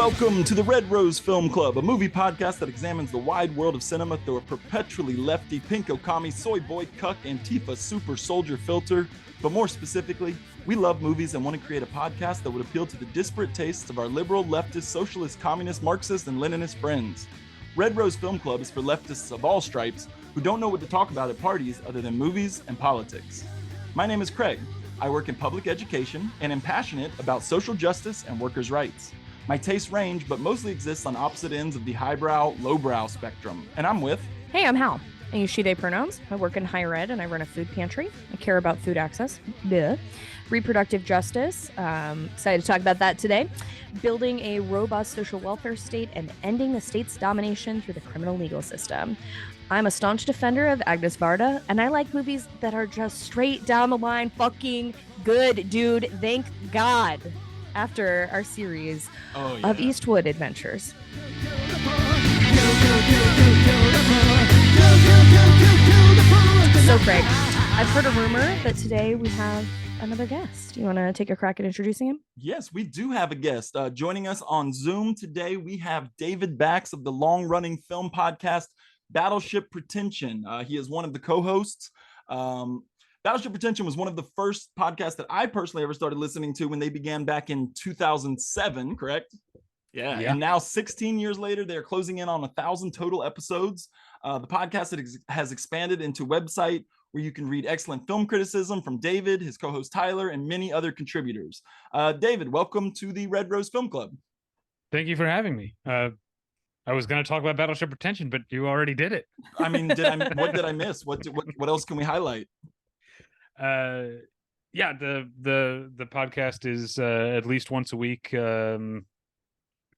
Welcome to the Red Rose Film Club, a movie podcast that examines the wide world of cinema through a perpetually lefty, pinko commie, soy boy, cuck, Antifa super soldier filter. But more specifically, we love movies and want to create a podcast that would appeal to the disparate tastes of our liberal, leftist, socialist, communist, Marxist, and Leninist friends. Red Rose Film Club is for leftists of all stripes who don't know what to talk about at parties other than movies and politics. My name is Craig. I work in public education and am passionate about social justice and workers' rights. My tastes range, but mostly exists on opposite ends of the highbrow, lowbrow spectrum. And I'm with... Hey, I'm Hal. I use she, they pronouns. I work in higher ed and I run a food pantry. I care about food access. Duh. Reproductive justice. Excited to talk about that today. Building a robust social welfare state and ending the state's domination through the criminal legal system. I'm a staunch defender of Agnes Varda, and I like movies that are just straight down the line fucking good, dude. Thank God. After our series of Eastwood adventures. So, Craig, I've heard a rumor that today we have another guest. You want to take a crack at introducing him? Yes, we do have a guest. Joining us on Zoom today, we have David Bax of the long-running film podcast, Battleship Pretension. He is one of the co-hosts. Battleship Pretension was one of the first podcasts that I personally ever started listening to when they began back in 2007, correct? Yeah. And now 16 years later, they're closing in on 1,000 total episodes. The podcast has expanded into a website where you can read excellent film criticism from David, his co-host Tyler, and many other contributors. David, welcome to the Red Rose Film Club. Thank you for having me. I was going to talk about Battleship Pretension, but you already did it. I mean, what did I miss? What else can we highlight? The podcast is at least once a week.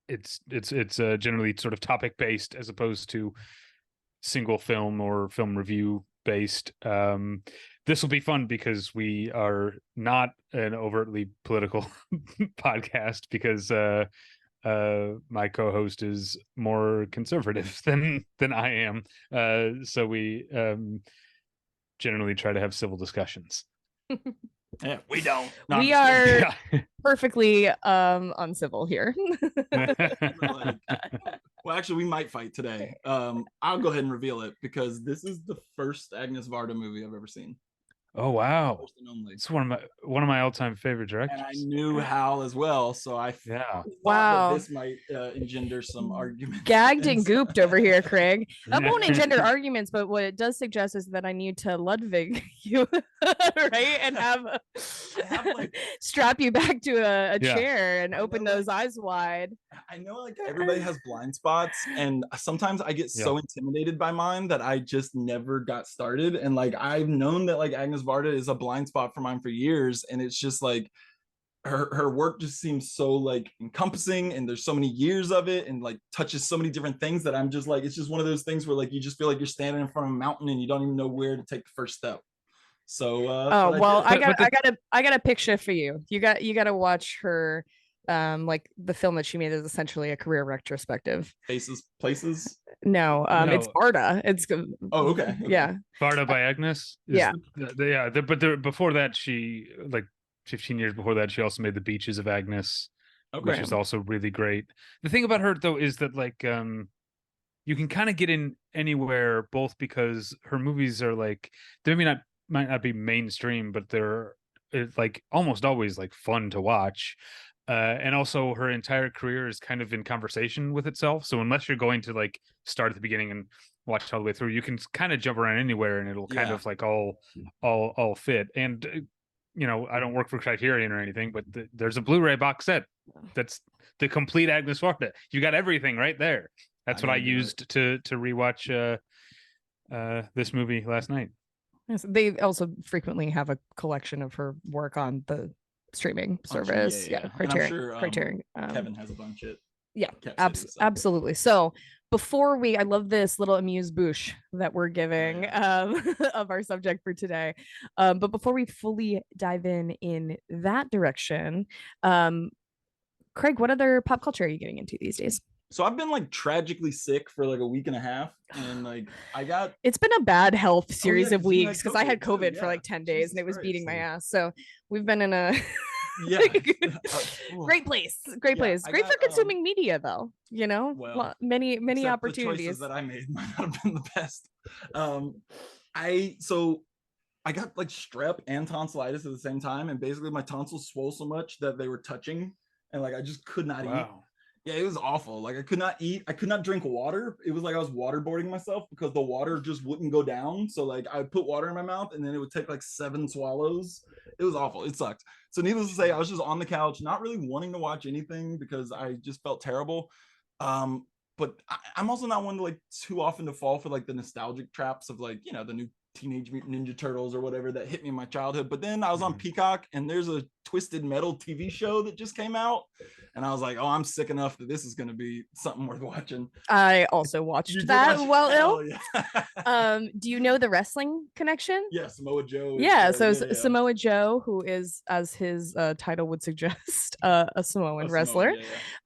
It's generally sort of topic based as opposed to single film or film review based. This will be fun because we are not an overtly political podcast because my co-host is more conservative than I am. So we generally try to have civil discussions. Yeah, we don't. No, we are perfectly uncivil here. Well, actually, we might fight today. I'll go ahead and reveal it because this is the first Agnes Varda movie I've ever seen. Oh wow! It's one of my all-time favorite directors. And I knew Hal as well, so I thought that this might engender some arguments. Gagged and gooped over here, Craig. That won't engender arguments, but what it does suggest is that I need to Ludwig you, right, and have strap you back to a chair and open those eyes wide. I know, like everybody has blind spots, and sometimes I get so intimidated by mine that I just never got started. And like I've known that like Agnes Varda is a blind spot for mine for years, and it's just like her work just seems so like encompassing, and there's so many years of it, and like touches so many different things that I'm just like, it's just one of those things where like you just feel like you're standing in front of a mountain and you don't even know where to take the first step. So I got a picture for you. You got to watch her. Like the film that she made is essentially a career retrospective. Places. No, it's Varda. It's okay. Yeah, Varda by Agnes. But before that, she like 15 years before that, she also made The Beaches of Agnes, which is also really great. The thing about her though is that like you can kind of get in anywhere, both because her movies are like they might not be mainstream, but they're like almost always like fun to watch. And also her entire career is kind of in conversation with itself. So unless you're going to like start at the beginning and watch all the way through, you can kind of jump around anywhere and it'll kind of like all fit. And you know, I don't work for Criterion or anything, but there's a Blu-ray box set that's the complete Agnes Varda. You got everything right there. That's what I used to rewatch this movie last night. Yes, they also frequently have a collection of her work on the streaming service. Criterion. Kevin has a bunch of absolutely. So before I love this little amuse-bouche that we're giving of our subject for today, but before we fully dive in that direction, Craig, what other pop culture are you getting into these days? So I've been like tragically sick for like a week and a half, and like it's been a bad health series of weeks because I had COVID for like 10 days and it was beating my ass. So we've been in a Yeah. Great place. Great place. Great for consuming media, though. You know, well, many opportunities. The choices that I made might not have been the best. I got like strep and tonsillitis at the same time, and basically my tonsils swole so much that they were touching, and like I just could not eat. Yeah, it was awful. Like I could not eat. I could not drink water. It was like I was waterboarding myself because the water just wouldn't go down. So like I would put water in my mouth and then it would take like 7 swallows. It was awful. It sucked. So needless to say, I was just on the couch, not really wanting to watch anything because I just felt terrible. But I'm also not one to like too often to fall for like the nostalgic traps of like, you know, the new Teenage Mutant Ninja Turtles or whatever that hit me in my childhood. But then I was on Peacock and there's a Twisted Metal TV show that just came out, and I was like, oh, I'm sick enough that this is going to be something worth watching. I also watched that. Do you know the wrestling connection? Yeah, Samoa Joe. Samoa Joe, who is, as his title would suggest, a Samoan wrestler,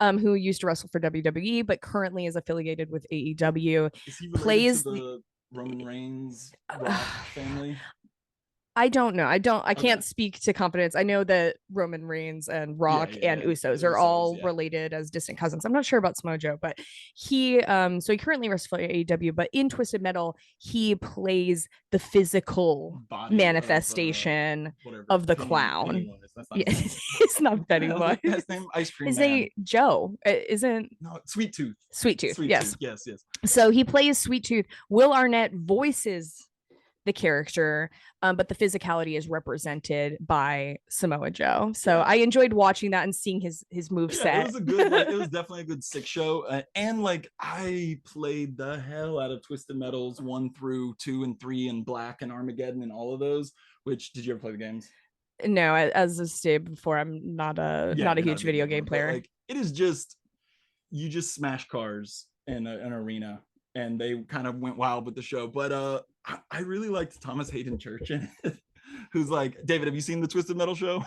who used to wrestle for WWE but currently is affiliated with AEW. Is he related to the Roman Reigns Rock family? I don't know. I can't speak to confidence. I know that Roman Reigns and Rock and Usos are all related as distant cousins. I'm not sure about Samoa Joe, but he currently wrestles for AEW, but in Twisted Metal, he plays the physical manifestation of the clown. It's not Pennywise. His name Ice Cream. His name Joe. No, Sweet Tooth. Sweet Tooth. Yes. Yes. So he plays Sweet Tooth. Will Arnett voices the character, but the physicality is represented by Samoa Joe. So I enjoyed watching that and seeing his move set. It was a good, it was definitely a good sick show. And like I played the hell out of Twisted Metals 1 through 2 and 3 and Black and Armageddon and all of those. Which, did you ever play the games? No, as I stated before, I'm not a huge video game player. Like it is just, you just smash cars in an arena, and they kind of went wild with the show. But I really liked Thomas Hayden Church in it, who's like, David, have you seen the Twisted Metal show?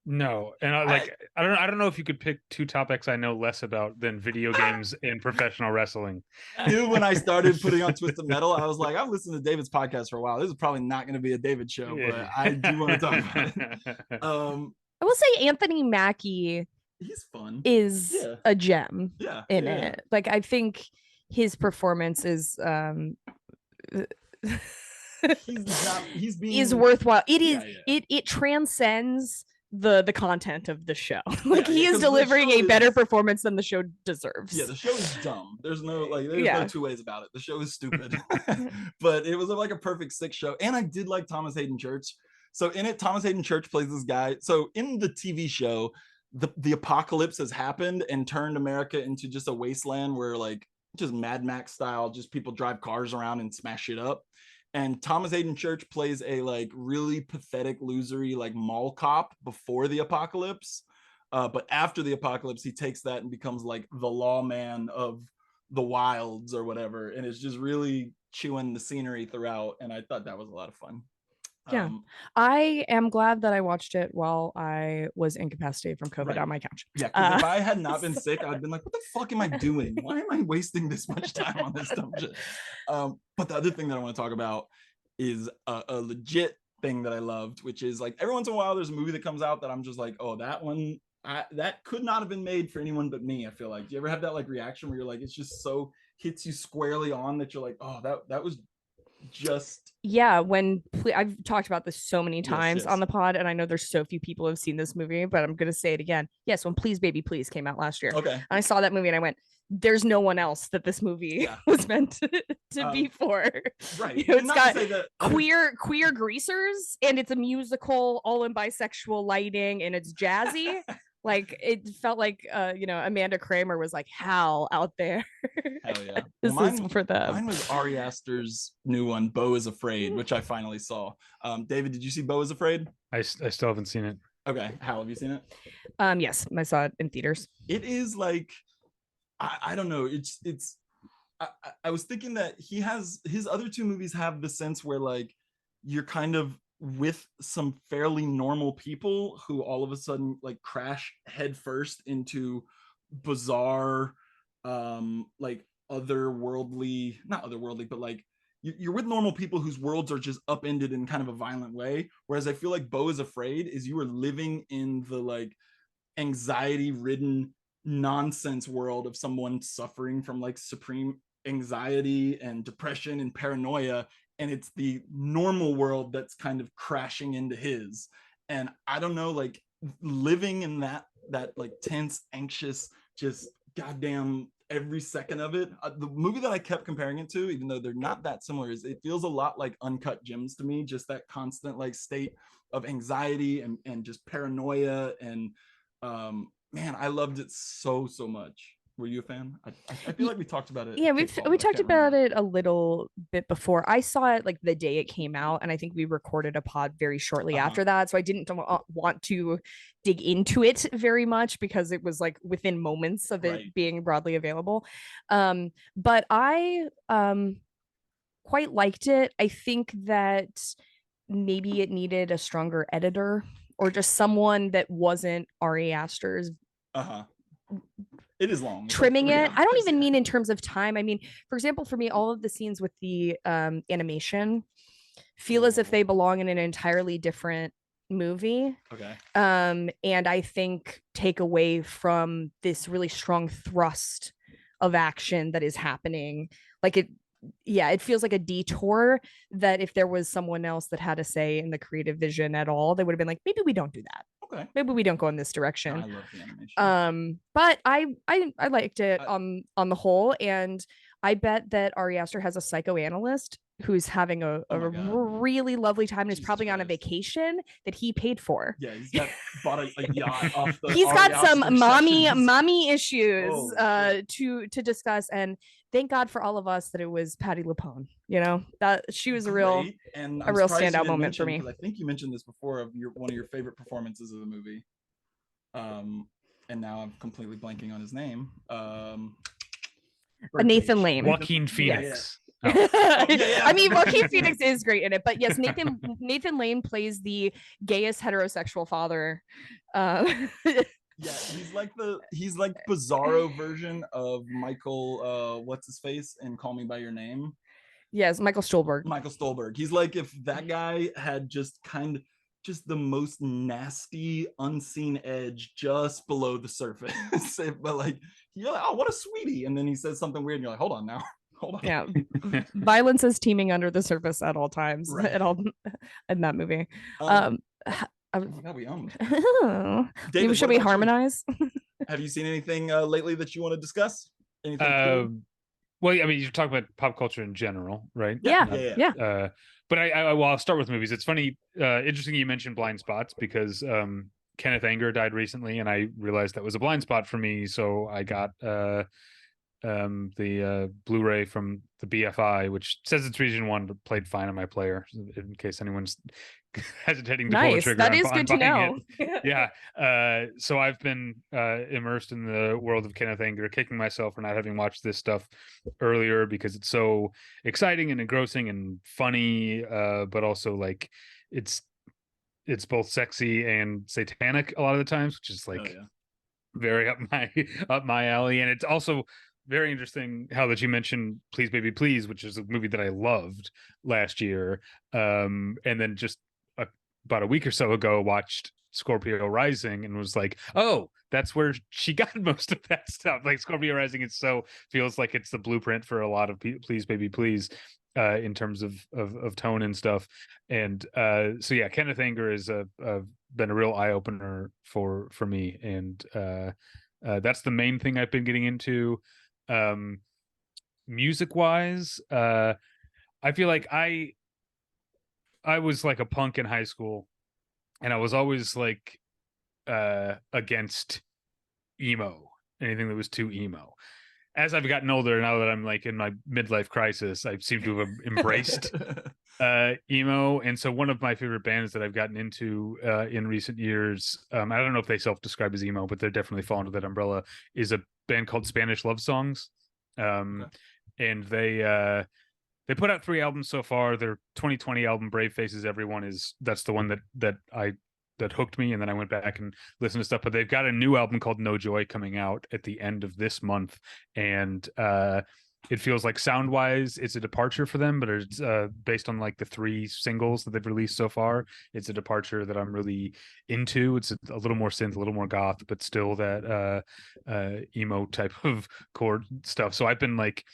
No, and I don't know if you could pick 2 topics I know less about than video games and professional wrestling. I knew when I started putting on Twisted Metal, I was like, I've listened to David's podcast for a while. This is probably not going to be a David show, but I do want to talk about it. I will say Anthony Mackie, he's fun, is a gem in it. Like I think his performance is he's worthwhile. It transcends the content of the show. Like he is delivering a better performance than the show deserves. The show is dumb. There's no no 2 ways about it. The show is stupid. But it was like a perfect sick show. And I did like Thomas Hayden Church. So in it, Thomas Hayden Church plays this guy. So in the TV show, the apocalypse has happened and turned America into just a wasteland where like just Mad Max style, just people drive cars around and smash shit up. And Thomas Hayden Church plays a like really pathetic, losery like mall cop before the apocalypse. But after the apocalypse, he takes that and becomes like the lawman of the wilds or whatever. And it's just really chewing the scenery throughout. And I thought that was a lot of fun. I am glad that I watched it while I was incapacitated from COVID on my couch. If I had not been sick, I'd been like, what the fuck am I doing? Why am I wasting this much time on this dumb shit? But the other thing that I want to talk about is a legit thing that I loved, which is like every once in a while there's a movie that comes out that I'm just like, oh, that one, that could not have been made for anyone but me. I feel like, do you ever have that like reaction where you're like, it's just so hits you squarely on that you're like, oh, that was just when I've talked about this so many times on the pod, and I know there's so few people who have seen this movie, but I'm gonna say it again. When Please Baby Please came out last year, and I saw that movie and I went, there's no one else that this movie was meant to be for. Right. It's got queer greasers, and it's a musical all in bisexual lighting, and it's jazzy. Like it felt like Amanda Kramer was like Hal out there. Hell yeah. This is for them. Mine was Ari Aster's new one, Beau is Afraid, which I finally saw. David, did you see Beau is Afraid? I still haven't seen it. Okay. Hal, have you seen it? Yes, I saw it in theaters. It is like, I don't know. I was thinking that his other 2 movies have the sense where like you're kind of with some fairly normal people who all of a sudden like crash headfirst into bizarre like not otherworldly, but like you're with normal people whose worlds are just upended in kind of a violent way. Whereas I feel like Beau is Afraid is you are living in the like anxiety ridden nonsense world of someone suffering from like supreme anxiety and depression and paranoia, and it's the normal world that's kind of crashing into his. And I don't know, like living in that like tense, anxious, just goddamn every second of it. The movie that I kept comparing it to, even though they're not that similar, is it feels a lot like Uncut Gems to me. Just that constant like state of anxiety and just paranoia. And man, I loved it so much. Were you a fan? I feel like we talked about it. Yeah, we talked about it a little bit before. I saw it like the day it came out, and I think we recorded a pod very shortly after that. So I didn't want to dig into it very much because it was like within moments of it being broadly available. But I quite liked it. I think that maybe it needed a stronger editor or just someone that wasn't Ari Aster's. It is long. Trimming it. I don't even mean in terms of time. I mean, for example, for me, all of the scenes with the animation feel as if they belong in an entirely different movie. Okay. And I think take away from this really strong thrust of action that is happening. Like it feels like a detour that if there was someone else that had a say in the creative vision at all, they would have been like, maybe we don't do that. Okay. Maybe we don't go in this direction. I love the animation. But I liked it on the whole, and I bet that Ari Aster has a psychoanalyst who's having a really lovely time and is probably on a vacation that he paid for. Yeah, he's bought a yacht off the. He's got some mommy issues to discuss, and thank God for all of us that it was Patti LuPone. You know, that she was a real standout moment for me. I think you mentioned this before of one of your favorite performances of the movie. And now I'm completely blanking on his name. Nathan Lane. Joaquin Phoenix. Yeah. Oh. I mean, Joaquin Phoenix is great in it, but yes, Nathan Lane plays the gayest heterosexual father. Yeah, he's like bizarro version of Michael what's his face in Call Me by Your Name. Yes, Michael Stolberg. He's like if that guy had just the most nasty unseen edge just below the surface. But like you're like, oh, what a sweetie, and then he says something weird and you're like, hold on now. Yeah. Violence is teeming under the surface at all times in that movie. We owned. David, should we harmonize? Have you seen anything lately that you want to discuss? Anything cool? Well, I mean, you're talking about pop culture in general, right? Yeah. But I'll start with movies. It's funny, interesting you mentioned Blind Spots because Kenneth Anger died recently, and I realized that was a blind spot for me. So I got the Blu-ray from the BFI, which says it's region 1, but played fine on my player, in case anyone's hesitating to pull the trigger. That is good to know. Yeah. So I've been immersed in the world of Kenneth Anger, kicking myself for not having watched this stuff earlier because it's so exciting and engrossing and funny, but also like it's both sexy and satanic a lot of the times, which is like very up my alley. And it's also very interesting how that you mentioned Please Baby Please, which is a movie that I loved last year, and then just about a week or so ago watched Scorpio Rising and was like, oh, that's where she got most of that stuff. Like Scorpio Rising feels like it's the blueprint for a lot of Please Baby Please in terms of tone and stuff. And so yeah, Kenneth Anger is been a real eye-opener for me, and that's the main thing I've been getting into. Music wise, I feel like I was like a punk in high school, and I was always like against emo, anything that was too emo. As I've gotten older, now that I'm like in my midlife crisis, I seem to have embraced emo. And so one of my favorite bands that I've gotten into in recent years, I don't know if they self-describe as emo, but they definitely fall under that umbrella, is a band called Spanish Love Songs. And they put out 3 albums so far. Their 2020 album, Brave Faces Everyone, that's the one that hooked me, and then I went back and listened to stuff. But they've got a new album called No Joy coming out at the end of this month, and it feels like sound wise it's a departure for them, but it's based on like the 3 singles that they've released so far, it's a departure that I'm really into. It's a little more synth, a little more goth, but still that emo type of chord stuff. So I've been like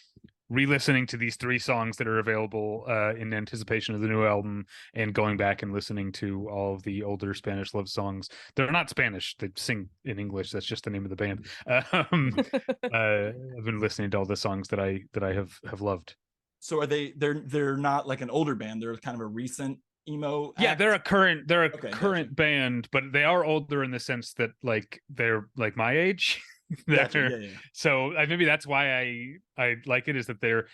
re-listening to these 3 songs that are available in anticipation of the new album, and going back and listening to all of the older Spanish love songs. They're not Spanish, they sing in English, that's just the name of the band. I've been listening to all the songs that I have loved. So are they're not like an older band, they're kind of a recent emo act? Yeah, they're a current band, but they are older in the sense that like they're like my age. Gotcha. Yeah. So maybe that's why I like it, is that they're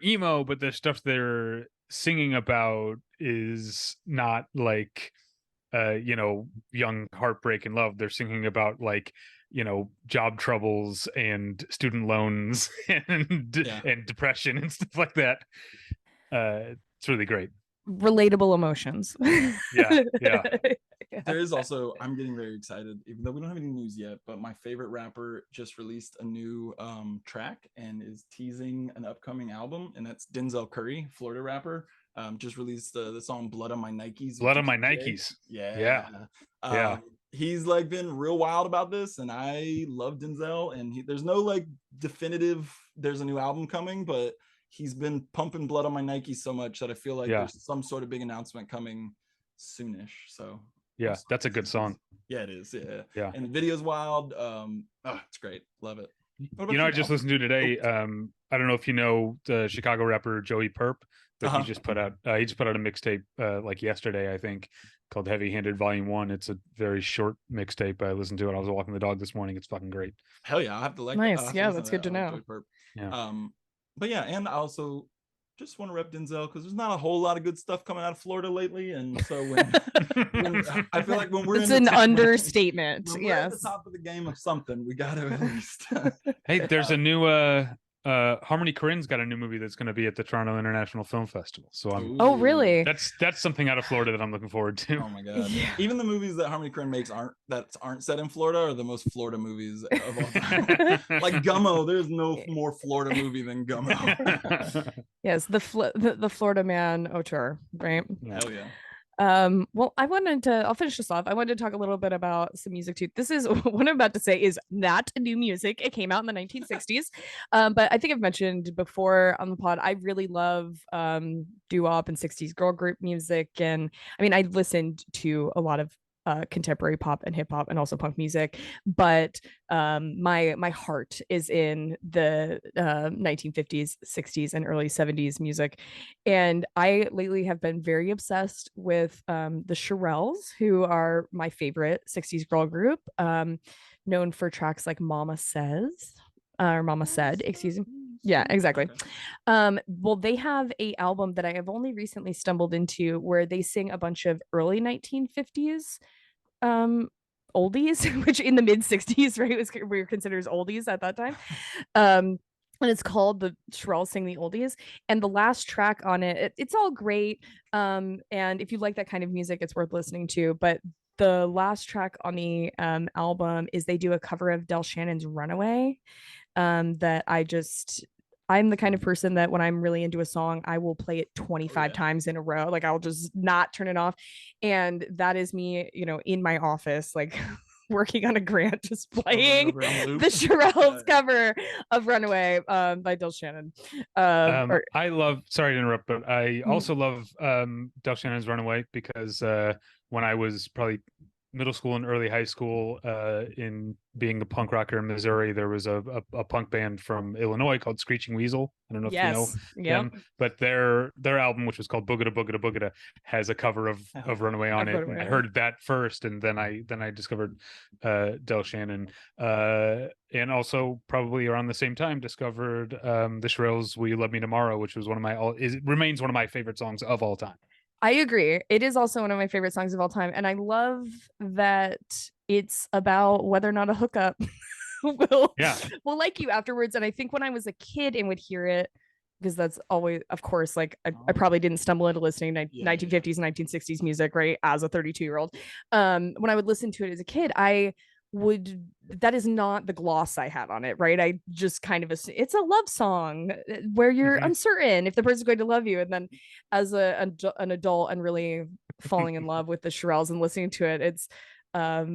emo, but the stuff they're singing about is not like young heartbreak and love. They're singing about like job troubles and student loans and depression and stuff like that. It's really great. Relatable emotions. Yeah. There is also, I'm getting very excited, even though we don't have any news yet, but my favorite rapper just released a new track and is teasing an upcoming album, and that's Denzel Curry, Florida rapper. Just released the song Blood on My Nikes. Blood on My Nikes. Yeah. He's like been real wild about this, and I love Denzel, and there's no like definitive there's a new album coming, but he's been pumping Blood on My Nikes so much that I feel like there's some sort of big announcement coming soonish. So yeah, that's a good song. Yeah, it is. Yeah. And the video's wild. It's great. Love it. I just listened to today. I don't know if you know the Chicago rapper Joey Perp, but he just put out a mixtape like yesterday, I think, called Heavy Handed Volume 1. It's a very short mixtape. I listened to it. I was walking the dog this morning. It's fucking great. Hell yeah, I'll have to like. Nice. Yeah, that's good to know. Yeah. But yeah, and I also just want to rep Denzel because there's not a whole lot of good stuff coming out of Florida lately, and so when I feel like when we're it's an understatement. When we're at the top of the game of something, we got to at least. Hey, there's a new Harmony Korine's got a new movie that's going to be at the Toronto International Film Festival. So oh really? That's something out of Florida that I'm looking forward to. Oh my god! Yeah. Even the movies that Harmony Korine makes aren't set in Florida are the most Florida movies of all time. Like Gummo, there's no more Florida movie than Gummo. Yes, the Florida Man auteur, right? Hell yeah. Well, I'll finish this off. I wanted to talk a little bit about some music too. This is what I'm about to say is not new music. It came out in the 1960s. But I think I've mentioned before on the pod, I really love doo-wop and 60s girl group music. And I mean, I listened to a lot of contemporary pop and hip hop and also punk music, but my heart is in the 1950s, 60s, and early 70s music. And I lately have been very obsessed with the Shirelles, who are my favorite 60s girl group, known for tracks like Mama Says, or Mama Said, excuse me. Yeah, exactly. Okay. Well, they have a album that I have only recently stumbled into where they sing a bunch of early 1950s oldies, which in the mid 60s, right, we were considered as oldies at that time. And it's called The Shirelles Sing the Oldies. And the last track on it's all great. And if you like that kind of music, it's worth listening to. But the last track on the album is they do a cover of Del Shannon's Runaway. That I'm the kind of person that when I'm really into a song, I will play it 25 times in a row. Like I'll just not turn it off. And that is me, in my office, like working on a grant, just playing the Shirelles cover of Runaway by Del Shannon. Sorry to interrupt, but I also love Del Shannon's Runaway because when I was probably middle school and early high school, in being a punk rocker in Missouri, there was a punk band from Illinois called Screeching Weasel. I don't know if you know them, but their album, which was called Boogada Boogada Boogada, has a cover of Runaway on it. I heard that first, and then I discovered Del Shannon, and also probably around the same time discovered the Shirelles' "Will You Love Me Tomorrow," which was remains one of my favorite songs of all time. I agree. It is also one of my favorite songs of all time. And I love that it's about whether or not a hookup will like you afterwards. And I think when I was a kid and would hear it, because that's always, of course, like I probably didn't stumble into listening to 1950s and 1960s music, right, as a 32-year-old. When I would listen to it as a kid, I that is not the gloss I have on it, right? I just kind of assume it's a love song where you're uncertain if the person's going to love you, and then as an adult and really falling in love with the Shirelles and listening to it, it's a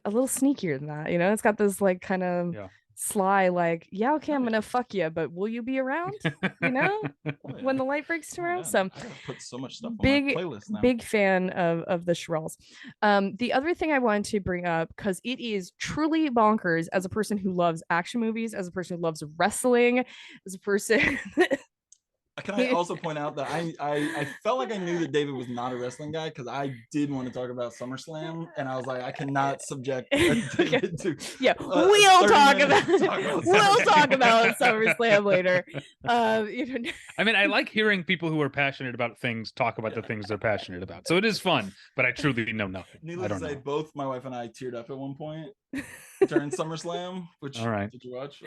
little sneakier than that, it's got this like kind of sly, like, yeah, okay, I'm gonna fuck you, but will you be around when the light breaks tomorrow? So I gotta put so much stuff on my playlist now. Big fan of the Shirelles. The other thing I wanted to bring up, because it is truly bonkers, as a person who loves action movies, as a person who loves wrestling, as a person Can I also point out that I felt like I knew that David was not a wrestling guy, because I did want to talk about SummerSlam, and I was like, I cannot subject David to. Yeah, we'll talk about SummerSlam later. I mean, I like hearing people who are passionate about things talk about the things they're passionate about, so it is fun. But I truly know nothing. Needless to say, both my wife and I teared up at one point during SummerSlam. Which did you watch?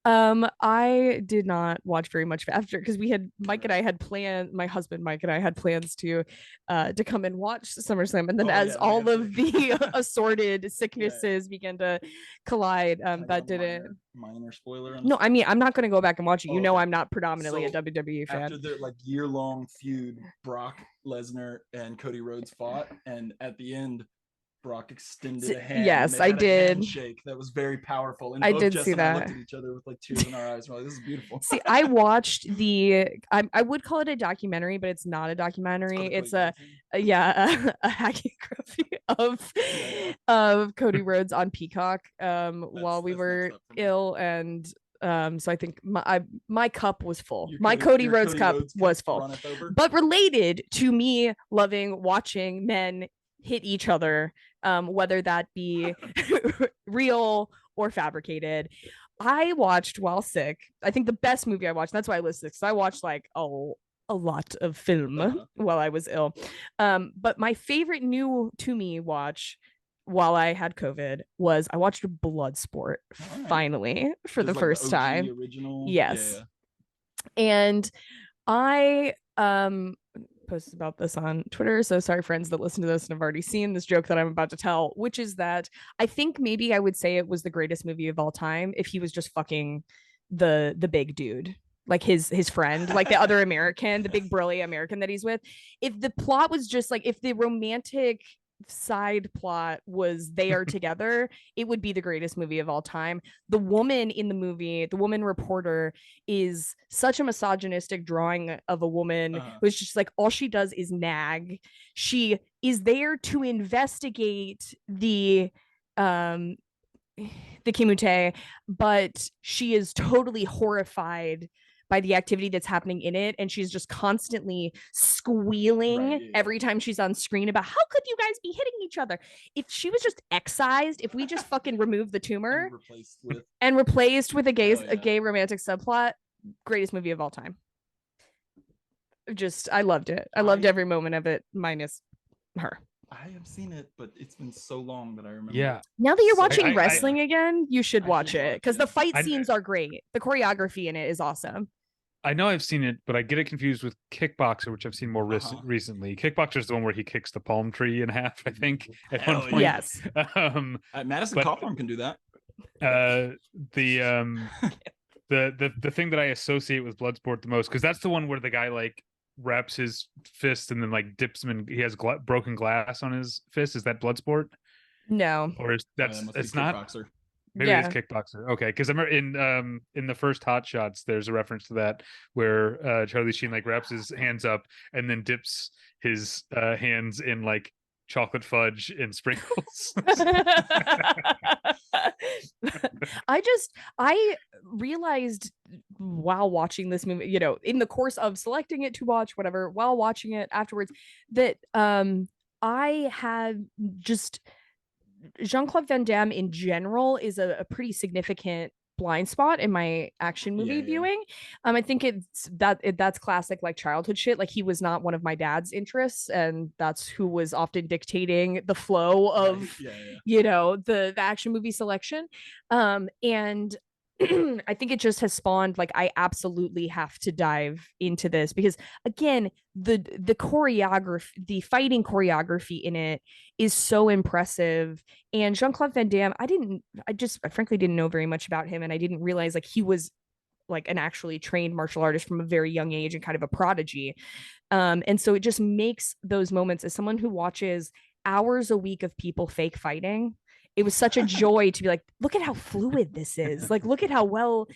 I did not watch very much after, because Mike and I had planned, my husband Mike and I had plans to come and watch SummerSlam, and then all of the assorted sicknesses began to collide, that didn't minor spoiler. No, I mean, I'm not going to go back and watch it. I'm not predominantly a WWE fan. After their year-long feud, Brock Lesnar and Cody Rhodes fought, and at the end, Brock extended a hand. Yes, I did. Handshake that was very powerful. And I did see that. Looked at each other with tears in our eyes. We're like, this is beautiful. See, I watched I would call it a documentary, but it's not a documentary. It's a hagiography of Cody Rhodes on Peacock while we were ill, and so I think my cup was full. My Cody Rhodes cup was full. But related to me watching men hit each other, whether that be real or fabricated. I watched while sick. I think the best movie I watched, that's why I listed, because I watched like a lot of film while I was ill. But my favorite new to me watch while I had COVID was I watched Bloodsport finally for the first time. Original? Yes. And I posted about this on Twitter, so sorry friends that listen to this and have already seen this joke that I'm about to tell, which is that I think maybe I would say it was the greatest movie of all time if he was just fucking the big dude, like his friend, like the other American, the big burly American that he's with. If the plot was just like, if the romantic side plot was they are together, it would be the greatest movie of all time. The woman in the movie, the woman reporter, is such a misogynistic drawing of a woman who's just like, all she does is nag. She is there to investigate the Kimute, but she is totally horrified by the activity that's happening in it, and she's just constantly squealing every time she's on screen about how could you guys be hitting each other. If she was just excised, if we just fucking removed the tumor and replaced with a gay romantic subplot, greatest movie of all time. I loved it. I loved every moment of it, minus her. I have seen it, but it's been so long that I remember. Yeah. Now that you're watching wrestling again, you should watch it, because the fight scenes are great. The choreography in it is awesome. I know I've seen it, but I get it confused with Kickboxer, which I've seen more recently. Kickboxer is the one where he kicks the palm tree in half, I think, at one point. Yes. Madison Cawthorn can do that. The thing that I associate with Bloodsport the most, because that's the one where the guy like wraps his fist and then like dips him in. He has broken glass on his fist. Is that Bloodsport? No. Or it's not? Kickboxer. Maybe it's Kickboxer. Okay, because I remember in the first Hot Shots, there's a reference to that where Charlie Sheen like wraps his hands up and then dips his hands in like chocolate fudge and sprinkles. I realized while watching this movie, in the course of selecting it to watch, whatever, while watching it afterwards, that I had just Jean-Claude Van Damme in general is a pretty significant blind spot in my action movie viewing. I think that's classic like childhood shit. Like, he was not one of my dad's interests, and that's who was often dictating the flow of the action movie selection. And I think it just has spawned like I absolutely have to dive into this because again, the choreography, the fighting choreography in it is so impressive. And Jean-Claude Van Damme, I frankly didn't know very much about him, and I didn't realize like he was like an actually trained martial artist from a very young age and kind of a prodigy. And so it just makes those moments, as someone who watches hours a week of people fake fighting, it was such a joy to be like, look at how fluid this is. Like, look at how well,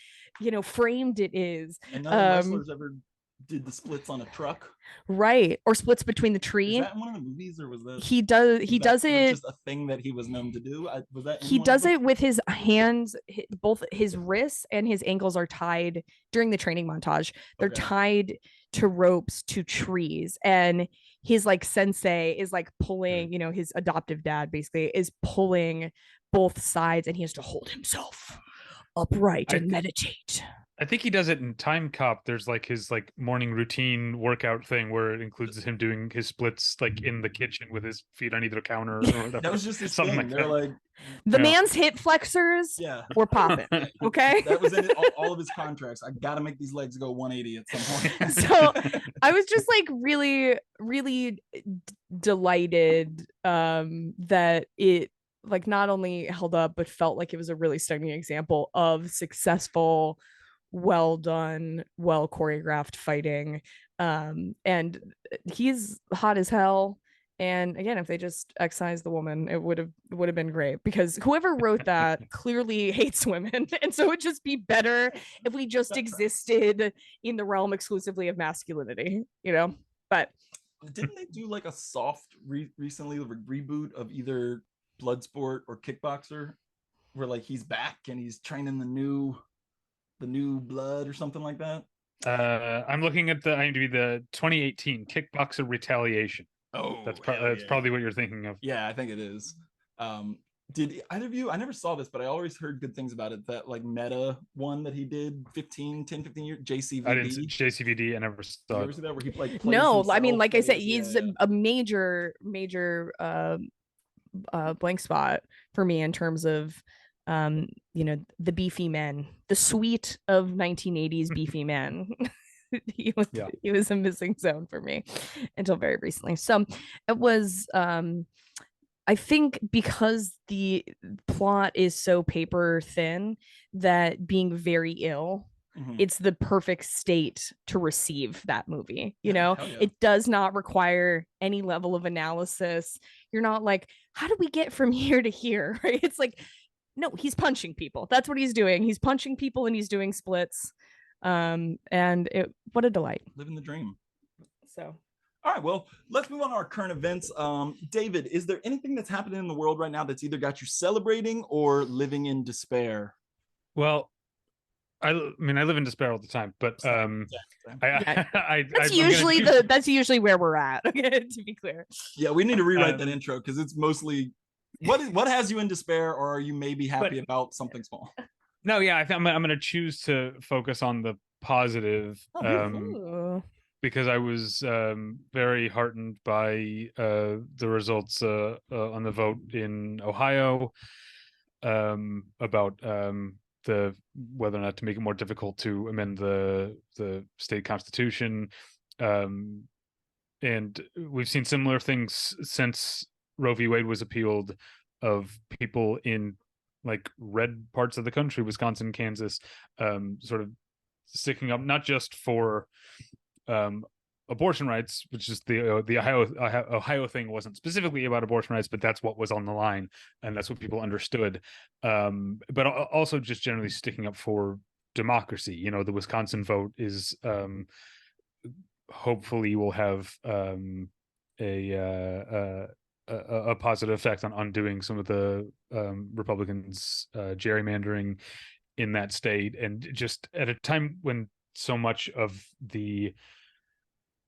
framed it is. And none of the wrestlers ever did the splits on a truck, right? Or splits between the tree. Is that in one of the movies, or was that he does it just a thing that he was known to do? Was that he does it with his hands, both his wrists and his ankles are tied during the training montage. They're tied to ropes to trees, and his like sensei is like pulling, his adoptive dad basically is pulling both sides, and he has to hold himself upright and meditate. I think he does it in Time Cop. There's like his like morning routine workout thing where it includes him doing his splits like in the kitchen with his feet on either counter or whatever. That was just his something thing. Like they're like the man's hip flexors were popping. Okay. That was in all of his contracts. I gotta make these legs go 180 at some point. So I was just like really, really delighted that it like not only held up but felt like it was a really stunning example of successful, well done, well choreographed fighting. And he's hot as hell. And again, if they just excised the woman, it would have been great, because whoever wrote that clearly hates women. And so it would just be better if we just existed in the realm exclusively of masculinity, But didn't they do like a soft recently reboot of either Bloodsport or Kickboxer, where like he's back and he's training the new blood or something like that? I'm looking at the IMDb, the 2018 Kickboxer Retaliation. Oh, that's probably what you're thinking of. Yeah, I think it is. Did either of you? I never saw this, but I always heard good things about it. That like meta one that he did 10, 15 years, JCVD. I didn't see JCVD. I never saw. Did you ever see that where he like no, I mean, like I said, he's a major blank spot for me in terms of the beefy men, the suite of 1980s beefy men. he was a missing zone for me until very recently. So it was I think because the plot is so paper thin that being very ill, it's the perfect state to receive that movie. It does not require any level of analysis. You're not like, how do we get from here to here? Right? It's like, no, he's punching people. That's what he's doing. He's punching people and he's doing splits. And what a delight. Living the dream. So all right, well, let's move on to our current events. David, is there anything that's happening in the world right now that's either got you celebrating or living in despair? Well, I mean, I live in despair all the time, but that's usually where we're at. Okay, to be clear. Yeah, we need to rewrite that intro because it's mostly what has you in despair, or are you maybe happy about something small? No, yeah, I'm going to choose to focus on the positive. Because I was very heartened by the results on the vote in Ohio about the whether or not to make it more difficult to amend the state constitution, and we've seen similar things since Roe v. Wade was appealed, of people in like red parts of the country, Wisconsin, Kansas, sort of sticking up not just for abortion rights, which is the Ohio thing wasn't specifically about abortion rights, but that's what was on the line, and that's what people understood. But also just generally sticking up for democracy. The Wisconsin vote is hopefully will have a positive effect on undoing some of the Republicans' gerrymandering in that state, and just at a time when so much of the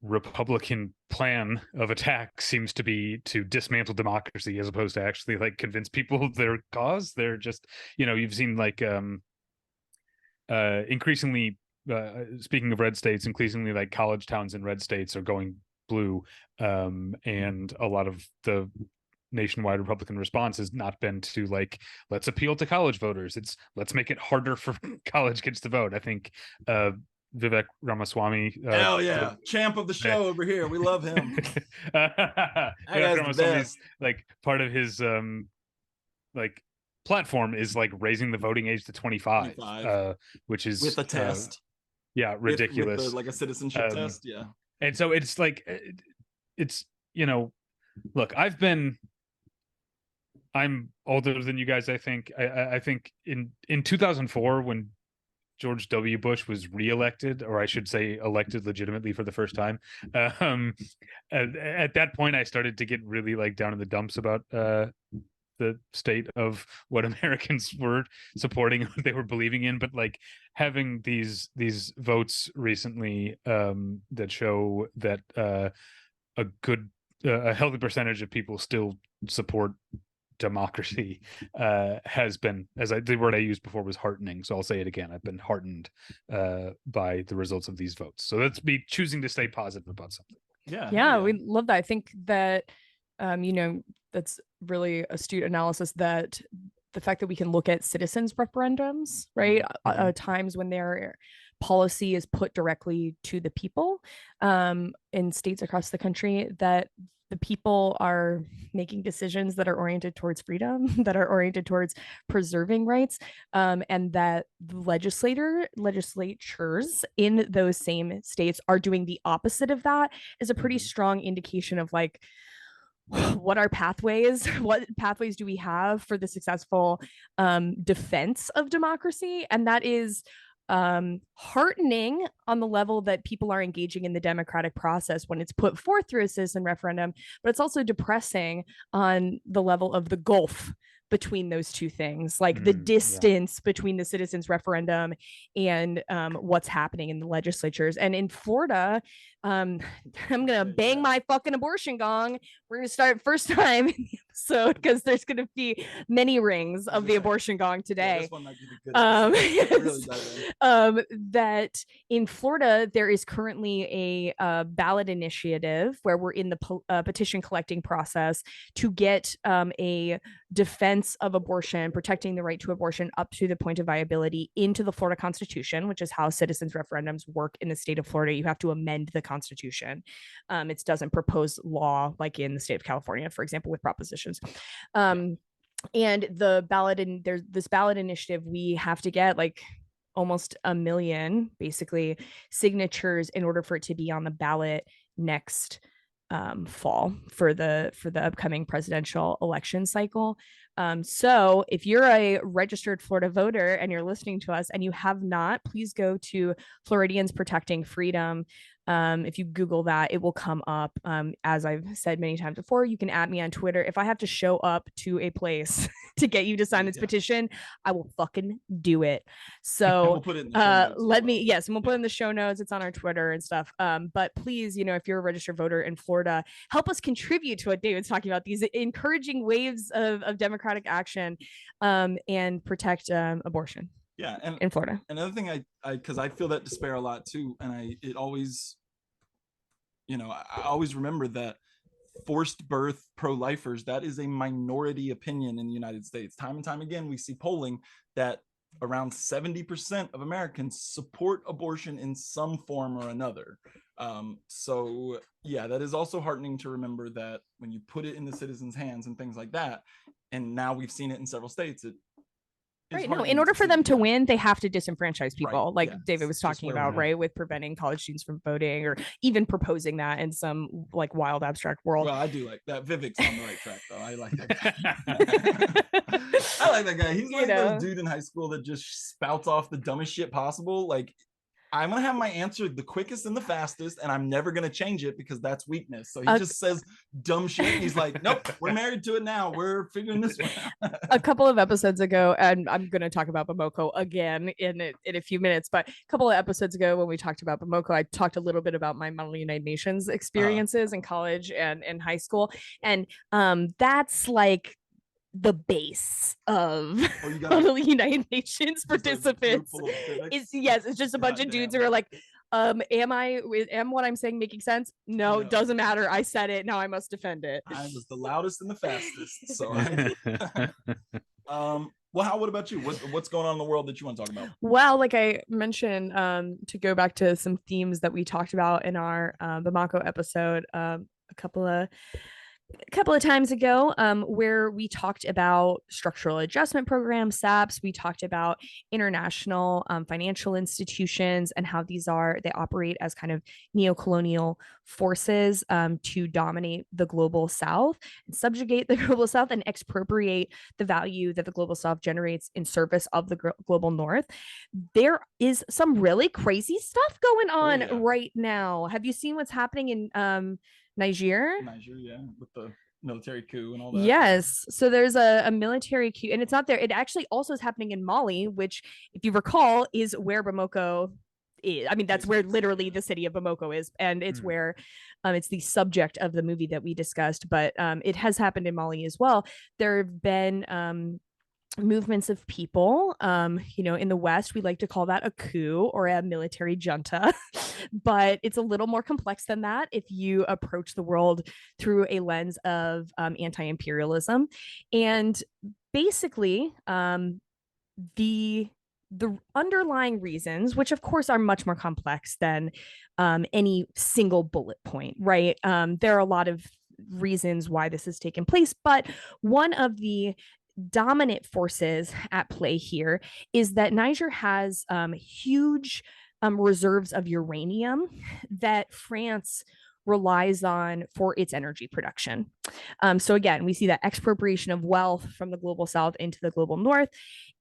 Republican plan of attack seems to be to dismantle democracy as opposed to actually like convince people of their cause. They're just, you've seen like increasingly, speaking of red states, increasingly like college towns in red states are going blue, and a lot of the nationwide Republican response has not been to like, let's appeal to college voters. It's let's make it harder for college kids to vote. I think Vivek Ramaswamy, hell yeah, champ of the show over here. We love him. Vivek Ramaswamy's like part of his like platform is like raising the voting age to 25, which is with a test. Yeah, ridiculous. With like a citizenship test. Yeah. And so it's like, it's, you know, look, I'm older than you guys. I think in 2004, when George W. Bush was reelected, or I should say elected legitimately for the first time, at that point I started to get really like down in the dumps about the state of what Americans were supporting, what they were believing in. But like having these votes recently that show that a healthy percentage of people still support democracy has been, the word I used before was heartening, so I'll say it again. I've been heartened by the results of these votes. So that's me choosing to stay positive about something. Yeah, we love that. I think that you know, that's really astute analysis, that the fact that we can look at citizens referendums, right, times when their policy is put directly to the people in states across the country, that the people are making decisions that are oriented towards freedom, that are oriented towards preserving rights, and that the legislatures in those same states are doing the opposite of that, is a pretty strong indication of like, what pathways do we have for the successful defense of democracy? And that is heartening on the level that people are engaging in the democratic process when it's put forth through a citizen referendum, but it's also depressing on the level of the gulf between those two things, like the distance between the citizens referendum and what's happening in the legislatures. And in Florida, I'm gonna bang my fucking abortion gong. We're gonna start first time in the episode because there's gonna be many rings of the abortion gong today. This one might be the good that in Florida there is currently a ballot initiative where we're in the petition collecting process to get a defense of abortion, protecting the right to abortion up to the point of viability, into the Florida Constitution, which is how citizens referendums work in the state of Florida. You have to amend the Constitution. It doesn't propose law like in the state of California, for example, with propositions. And the ballot, and there's this ballot initiative, we have to get like almost 1 million basically signatures in order for it to be on the ballot next fall for the upcoming presidential election cycle. So if you're a registered Florida voter and you're listening to us and you have not, please go to Floridians Protecting Freedom. If you Google that, it will come up. As I've said many times before, you can add me on Twitter. If I have to show up to a place to get you to sign this petition, I will fucking do it. So we'll put it in the show notes and we'll put it in the show notes. It's on our Twitter and stuff. But please, you know, if you're a registered voter in Florida, help us contribute to what David's talking about, these encouraging waves of democratic action, and protect abortion. Yeah, and in Florida. Another thing, I because I feel that despair a lot too, and it always, you know, I always remember that forced birth pro-lifers, that is a minority opinion in the United States. Time and time again, we see polling that around 70% of Americans support abortion in some form or another. So yeah, that is also heartening to remember that when you put it in the citizens' hands and things like that, and now we've seen it in several states, right. No, in order for them to win, they have to disenfranchise people, right. like David was talking about, right, with preventing college students from voting, or even proposing that in some like wild abstract world. Well, I do like that. Vivek's on the right track, though. I like that guy. I like that guy. He's like those dude in high school that just spouts off the dumbest shit possible. Like, I'm gonna have my answer the quickest and the fastest, and I'm never gonna change it because that's weakness. So he just says dumb shit. And he's like, "Nope, we're married to it now. We're figuring this one out." A couple of episodes ago, and I'm gonna talk about Bamako again in a few minutes. But a couple of episodes ago, when we talked about Bamako, I talked a little bit about my Model United Nations experiences in college and in high school, and that's like the base of the United Nations participants. It's just a bunch of dudes who are like, Am what I'm saying making sense? No, it doesn't matter. I said it. Now I must defend it. I was the loudest and the fastest. So well, what about you? What's going on in the world that you want to talk about? Well, like I mentioned, to go back to some themes that we talked about in our Bamako episode a couple of times ago, where we talked about structural adjustment programs, SAPs. We talked about international financial institutions and how they operate as kind of neo-colonial forces to dominate the global South and subjugate the global South and expropriate the value that the global South generates in service of the global North. There is some really crazy stuff going on right now. Have you seen what's happening in Niger, yeah, with the military coup and all that. Yes. So there's a military coup, and it's not there. It actually also is happening in Mali, which, if you recall, is where Bamako is. I mean, that's where literally the city of Bamako is, and it's where it's the subject of the movie that we discussed, but it has happened in Mali as well. There have been movements of people. In the West, we like to call that a coup or a military junta, but it's a little more complex than that if you approach the world through a lens of anti-imperialism. And basically, the underlying reasons, which of course are much more complex than any single bullet point, right? There are a lot of reasons why this has taken place, but one of the dominant forces at play here is that Niger has huge reserves of uranium that France relies on for its energy production. So again, we see that expropriation of wealth from the global South into the global North.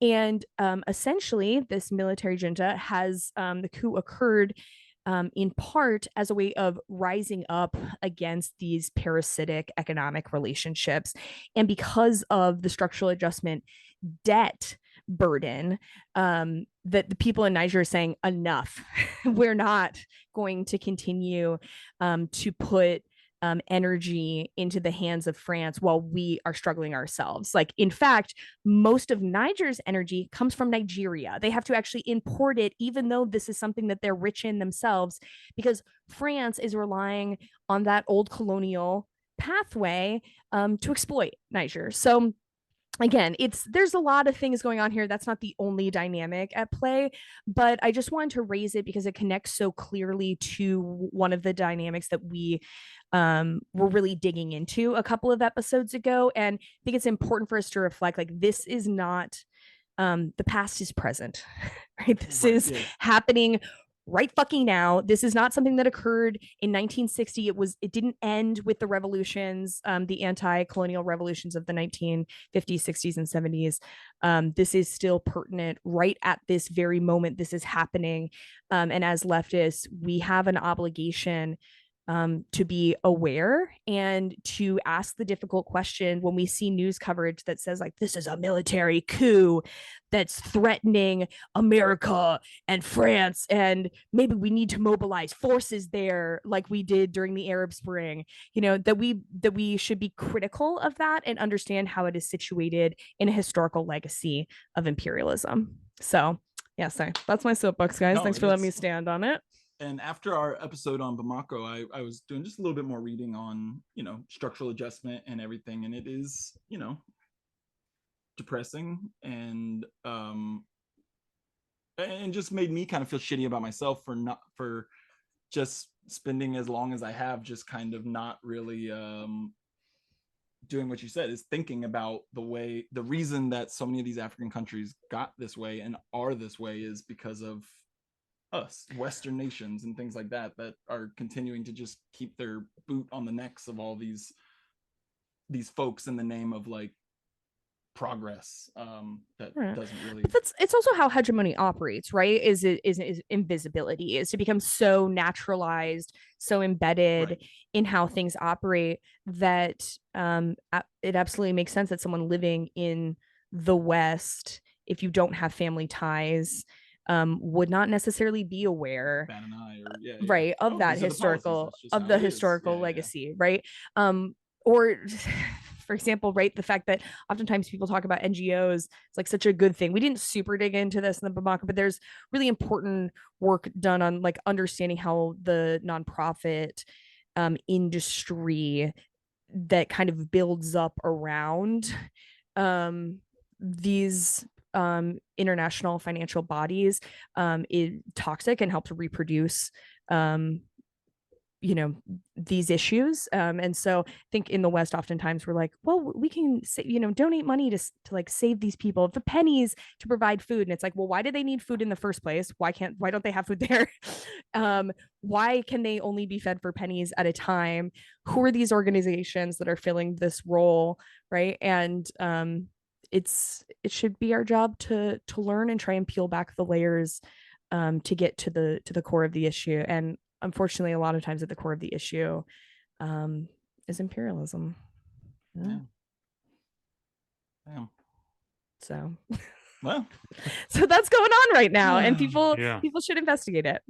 And essentially, this military junta has the coup occurred in part as a way of rising up against these parasitic economic relationships. And because of the structural adjustment debt burden, that the people in Niger are saying, enough. We're not going to continue to put energy into the hands of France while we are struggling ourselves. Like, in fact, most of Niger's energy comes from Nigeria. They have to actually import it, even though this is something that they're rich in themselves, because France is relying on that old colonial pathway to exploit Niger. So again, there's a lot of things going on here. That's not the only dynamic at play, but I just wanted to raise it because it connects so clearly to one of the dynamics that we were really digging into a couple of episodes ago. And I think it's important for us to reflect, like, this is not the past is present, right? This is happening right fucking now. This is not something that occurred in 1960. It didn't end with the revolutions, the anti-colonial revolutions of the 1950s, 60s, and 70s. This is still pertinent right at this very moment. This is happening. And as leftists, we have an obligation to be aware and to ask the difficult question when we see news coverage that says, like, this is a military coup that's threatening America and France, and maybe we need to mobilize forces there like we did during the Arab Spring. That we should be critical of that and understand how it is situated in a historical legacy of imperialism. So yeah, sorry, that's my soapbox, guys. Thanks for letting me stand on it. And after our episode on Bamako, I was doing just a little bit more reading on, structural adjustment and everything. And it is, depressing and just made me kind of feel shitty about myself for just spending as long as I have, just kind of not really doing what you said, is thinking about the reason that so many of these African countries got this way and are this way is because of us, Western nations and things like that are continuing to just keep their boot on the necks of all these folks in the name of, like, progress. That doesn't really. But it's also how hegemony operates, right? Is invisibility, is to become so naturalized, so embedded in how things operate that it absolutely makes sense that someone living in the West, if you don't have family ties, would not necessarily be aware of that historical legacy, right? Or for example, right? The fact that oftentimes people talk about NGOs, it's like such a good thing. We didn't super dig into this in the Bamako, but there's really important work done on like understanding how the nonprofit industry that kind of builds up around these international financial bodies is toxic and helps reproduce these issues. And so I think in the West, oftentimes we're like, well, we can donate money to like save these people for pennies to provide food. And it's like, well, why do they need food in the first place? Why don't they have food there? Why can they only be fed for pennies at a time? Who are these organizations that are filling this role? Right. And it should be our job to learn and try and peel back the layers to get to the core of the issue. And unfortunately, a lot of times at the core of the issue is imperialism. Yeah. Damn. So, well, so that's going on right now, and people should investigate it.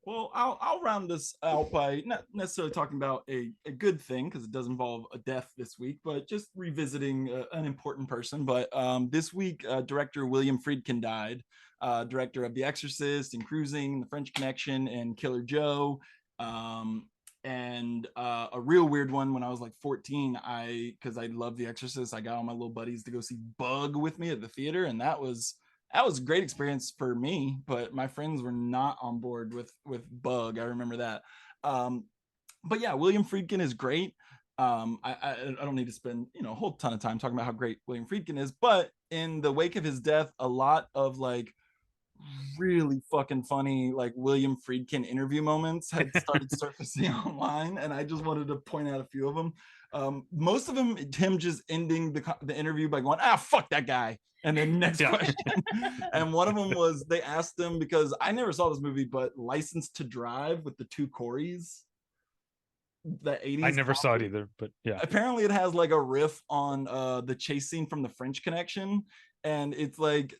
Well, I'll round this out by not necessarily talking about a good thing, because it does involve a death this week, but just revisiting an important person. But this week, director William Friedkin died. Director of The Exorcist and Cruising, The French Connection, and Killer Joe. And a real weird one, when I was like 14, because I love The Exorcist, I got all my little buddies to go see Bug with me at the theater, and that was a great experience for me, but my friends were not on board with Bug. I remember that. But yeah, William Friedkin is great. I don't need to spend a whole ton of time talking about how great William Friedkin is, but in the wake of his death, a lot of like really fucking funny like William Friedkin interview moments had started surfacing online, and I just wanted to point out a few of them. Most of them, him just ending the interview by going, fuck that guy, and then next question. And one of them was, they asked him, because I never saw this movie, but License to Drive with the two Coreys, the 80s. I never saw it either, but yeah. Apparently it has like a riff on the chase scene from The French Connection, and it's like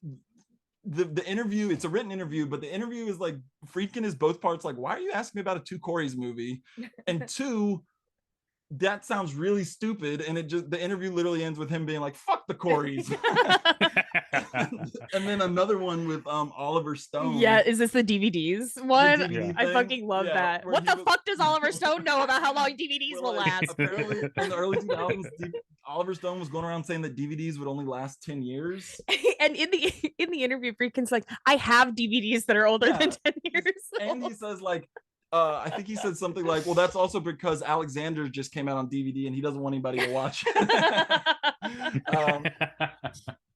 the interview, it's a written interview, but the interview is like, Friedkin is both parts like, why are you asking me about a two Coreys movie? And two, that sounds really stupid. And the interview literally ends with him being like, fuck the Coreys. And then another one with Oliver Stone. Yeah, is this the DVDs one? DVD I fucking love that. What the fuck does Oliver Stone know about how long DVDs will last? Apparently in the early 2000s, Oliver Stone was going around saying that DVDs would only last 10 years. And in the interview, Friedkin's like, I have DVDs that are older than 10 years old. And he says like, I think he said something like, well, that's also because Alexander just came out on DVD and he doesn't want anybody to watch it.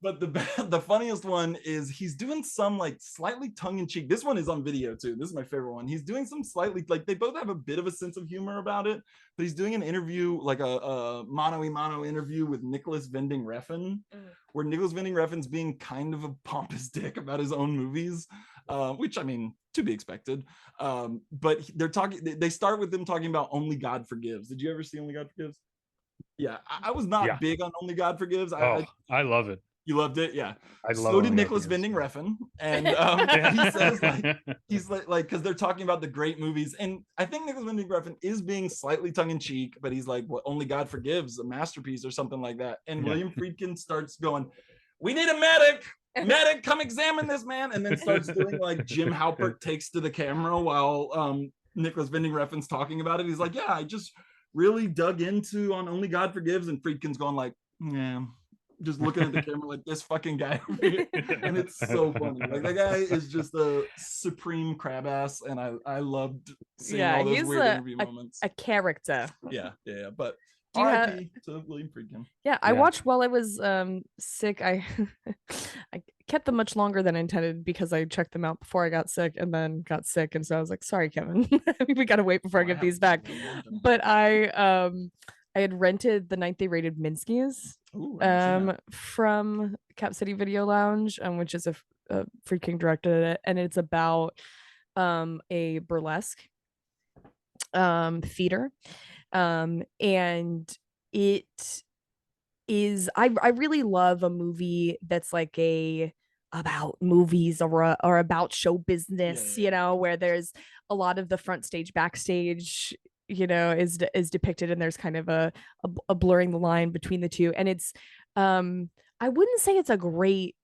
But the funniest one is, he's doing some like slightly tongue-in-cheek. This one is on video too. This is my favorite one. He's doing some slightly, like, they both have a bit of a sense of humor about it, but he's doing an interview, like a mano-a-mano interview with Nicholas Winding Refn, where Nicholas Winding Refn's being kind of a pompous dick about his own movies, which, I mean, to be expected. But they start with them talking about Only God Forgives. Did you ever see Only God Forgives? Yeah, I was not big on Only God Forgives. I love it. You loved it? Yeah. I love so did Nicholas Winding Refn. And he says like, he's like, because they're talking about the great movies. And I think Nicholas Winding Refn is being slightly tongue-in-cheek, but he's like, well, Only God Forgives, a masterpiece or something like that. And William Friedkin starts going, we need a medic, come examine this man. And then starts doing like Jim Halpert takes to the camera while Nicholas Winding Refn's talking about it. He's like, yeah, I just really dug into on Only God Forgives. And Friedkin's going like, yeah, just looking at the camera like, this fucking guy over here. And it's so funny. Like, that guy is just a supreme crabass, and I loved seeing all those weird interview moments. A character. Yeah. But R.I.P. to William Friedkin. Yeah, I watched while I was sick. I kept them much longer than intended because I checked them out before I got sick and then got sick, and so I was like, sorry, Kevin, we gotta wait before I give these back. But I had rented the night they raided Minsky's from Cap City Video Lounge, which is a Friedkin directed it, and it's about a burlesque theater. And it is, I really love a movie that's like about movies or about show business, where there's a lot of the front stage, backstage, is depicted, and there's kind of a blurring the line between the two, and it's I wouldn't say it's a great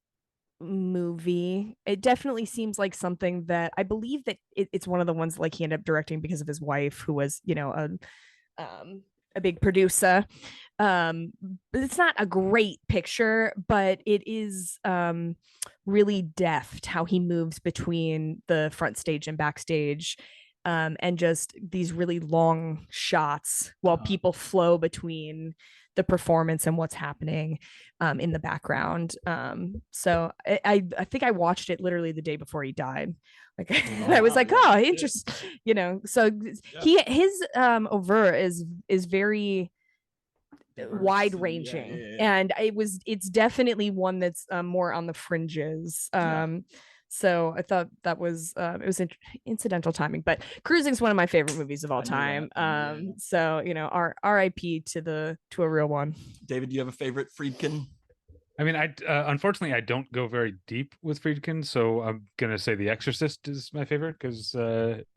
movie. It definitely seems like something that I believe that it's one of the ones like he ended up directing because of his wife, who was a big producer. But it's not a great picture, but it is really deft how he moves between the front stage and backstage, and just these really long shots while people flow between the performance and what's happening in the background. So I think I watched it literally the day before he died. Like I was like, oh, interesting, So his oeuvre is very wide ranging, and it's definitely one that's more on the fringes. So I thought that was it was incidental timing, but Cruising is one of my favorite movies of all time. So R.I.P. to a real one. David, do you have a favorite Friedkin? I mean, I unfortunately I don't go very deep with Friedkin, so I'm gonna say The Exorcist is my favorite because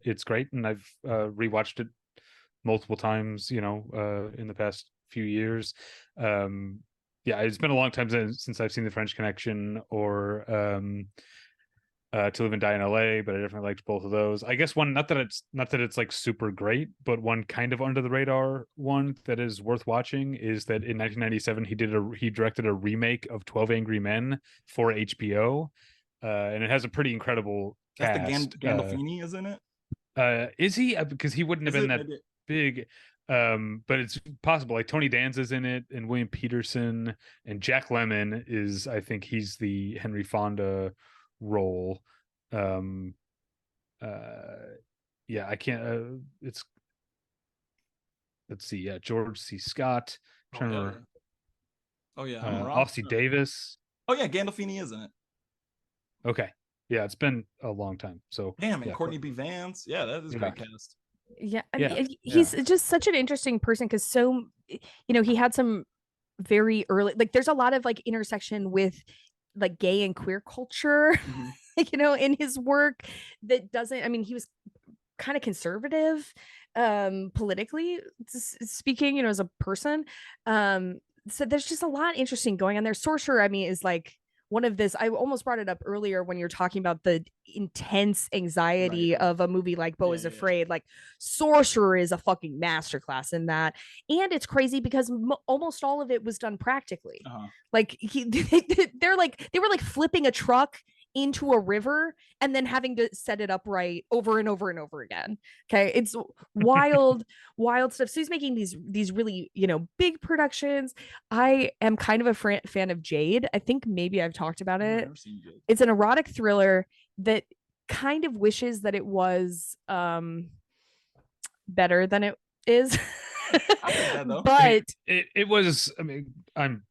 it's great, and I've rewatched it multiple times, in the past few years. It's been a long time since I've seen The French Connection or To Live and Die in LA, but I definitely liked both of those. I guess one, not that it's like super great, but one kind of under the radar one that is worth watching is that in 1997 he directed a remake of 12 Angry Men for HBO, and it has a pretty incredible cast. That's the Gandolfini, isn't it? Is he? Because he wouldn't have been that big. But it's possible. Like Tony Danza's in it, and William Peterson, and Jack Lemmon is, I think he's the Henry Fonda role. I can't. It's let's see. Yeah, George C. Scott. Ossie Davis. Oh yeah, Gandolfini, isn't it? Okay. Yeah, it's been a long time. So and Courtney B. Vance. Yeah, that is a great cast. Yeah, I mean, he's just such an interesting person because he had some very early, like there's a lot of like intersection with like gay and queer culture, in his work that doesn't, I mean, he was kind of conservative, politically speaking, as a person. So there's just a lot interesting going on there. Sorcerer, I mean, is like one of this, I almost brought it up earlier when you're talking about the intense anxiety of a movie like Beau is Afraid. Like Sorcerer is a fucking masterclass in that. And it's crazy because almost all of it was done practically. Like they were like flipping a truck into a river and then having to set it upright over and over and over again. Okay. It's wild stuff. So he's making these really, big productions. I am kind of a fan of Jade. I think maybe I've talked about it. It's an erotic thriller that kind of wishes that it was better than it is. But it was, I mean, I'm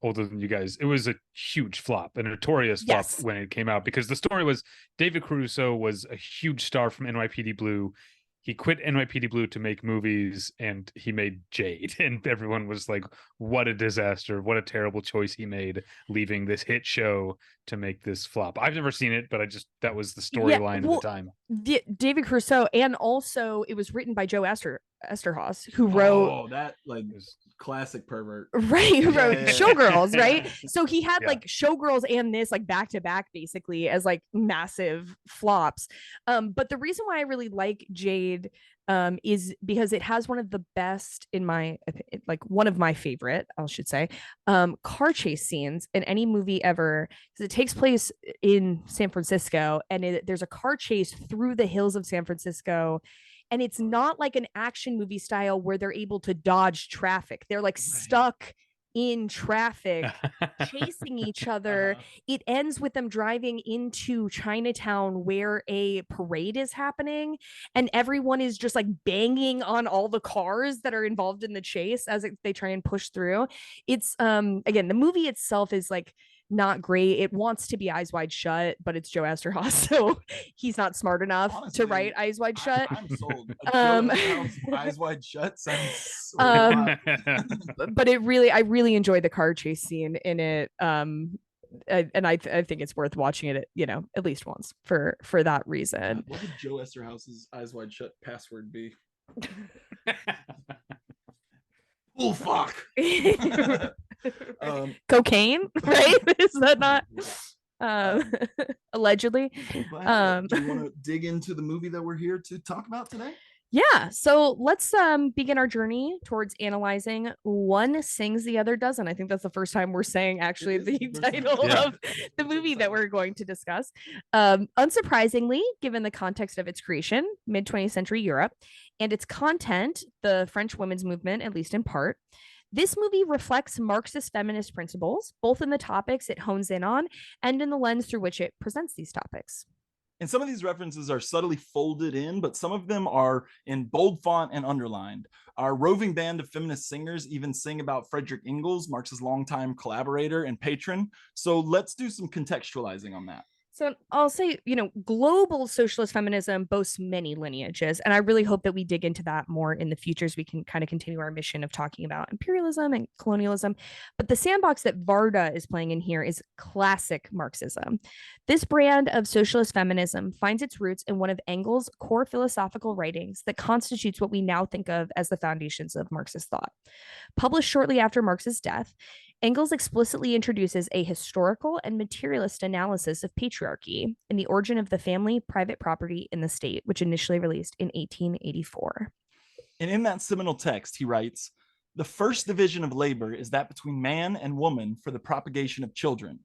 older than you guys. It was a huge flop, a notorious flop when it came out, because the story was David Caruso was a huge star from NYPD Blue. He quit NYPD Blue to make movies, and he made Jade, and everyone was like, what a disaster, what a terrible choice he made, leaving this hit show to make this flop. I've never seen it, but that was the storyline at the time. David Caruso, and also it was written by Joe Esterhaus, who wrote that like classic pervert, right? Who wrote Showgirls, right? So he had like Showgirls and this like back to back, basically, as like massive flops. But the reason why I really like Jade is because it has one of the best, one of my favorite, I should say, car chase scenes in any movie ever, because it takes place in San Francisco, and there's a car chase through the hills of San Francisco. And it's not like an action movie style where they're able to dodge traffic. They're like stuck in traffic, chasing each other. It ends with them driving into Chinatown where a parade is happening, and everyone is just like banging on all the cars that are involved in the chase as they try and push through. It's again, the movie itself is like not great. It wants to be Eyes Wide Shut, but it's Joe Esterhaus, so he's not smart enough to write Eyes Wide Shut. I'm sold. Eyes Wide Shut sounds but I really enjoyed the car chase scene in it. And I think it's worth watching it, at least once for that reason. What would Joe Esterhaus's Eyes Wide Shut password be? Oh, fuck. Cocaine, right? Is that not allegedly? Do you want to dig into the movie that we're here to talk about today? Yeah, so let's begin our journey towards analyzing One Sings the Other Doesn't. I think that's the first time we're saying actually the title of the movie that we're going to discuss. Unsurprisingly, given the context of its creation, mid-20th century Europe, and its content, the French women's movement, at least in part, this movie reflects Marxist feminist principles, both in the topics it hones in on and in the lens through which it presents these topics. And some of these references are subtly folded in, but some of them are in bold font and underlined. Our roving band of feminist singers even sing about Frederick Engels, Marx's longtime collaborator and patron. So let's do some contextualizing on that. So I'll say, global socialist feminism boasts many lineages, and I really hope that we dig into that more in the future as we can kind of continue our mission of talking about imperialism and colonialism. But the sandbox that Varda is playing in here is classic Marxism. This brand of socialist feminism finds its roots in one of Engels' core philosophical writings that constitutes what we now think of as the foundations of Marxist thought. Published shortly after Marx's death, Engels explicitly introduces a historical and materialist analysis of patriarchy in The Origin of the Family, Private Property, in the State, which initially released in 1884. And in that seminal text, he writes, "The first division of labor is that between man and woman for the propagation of children.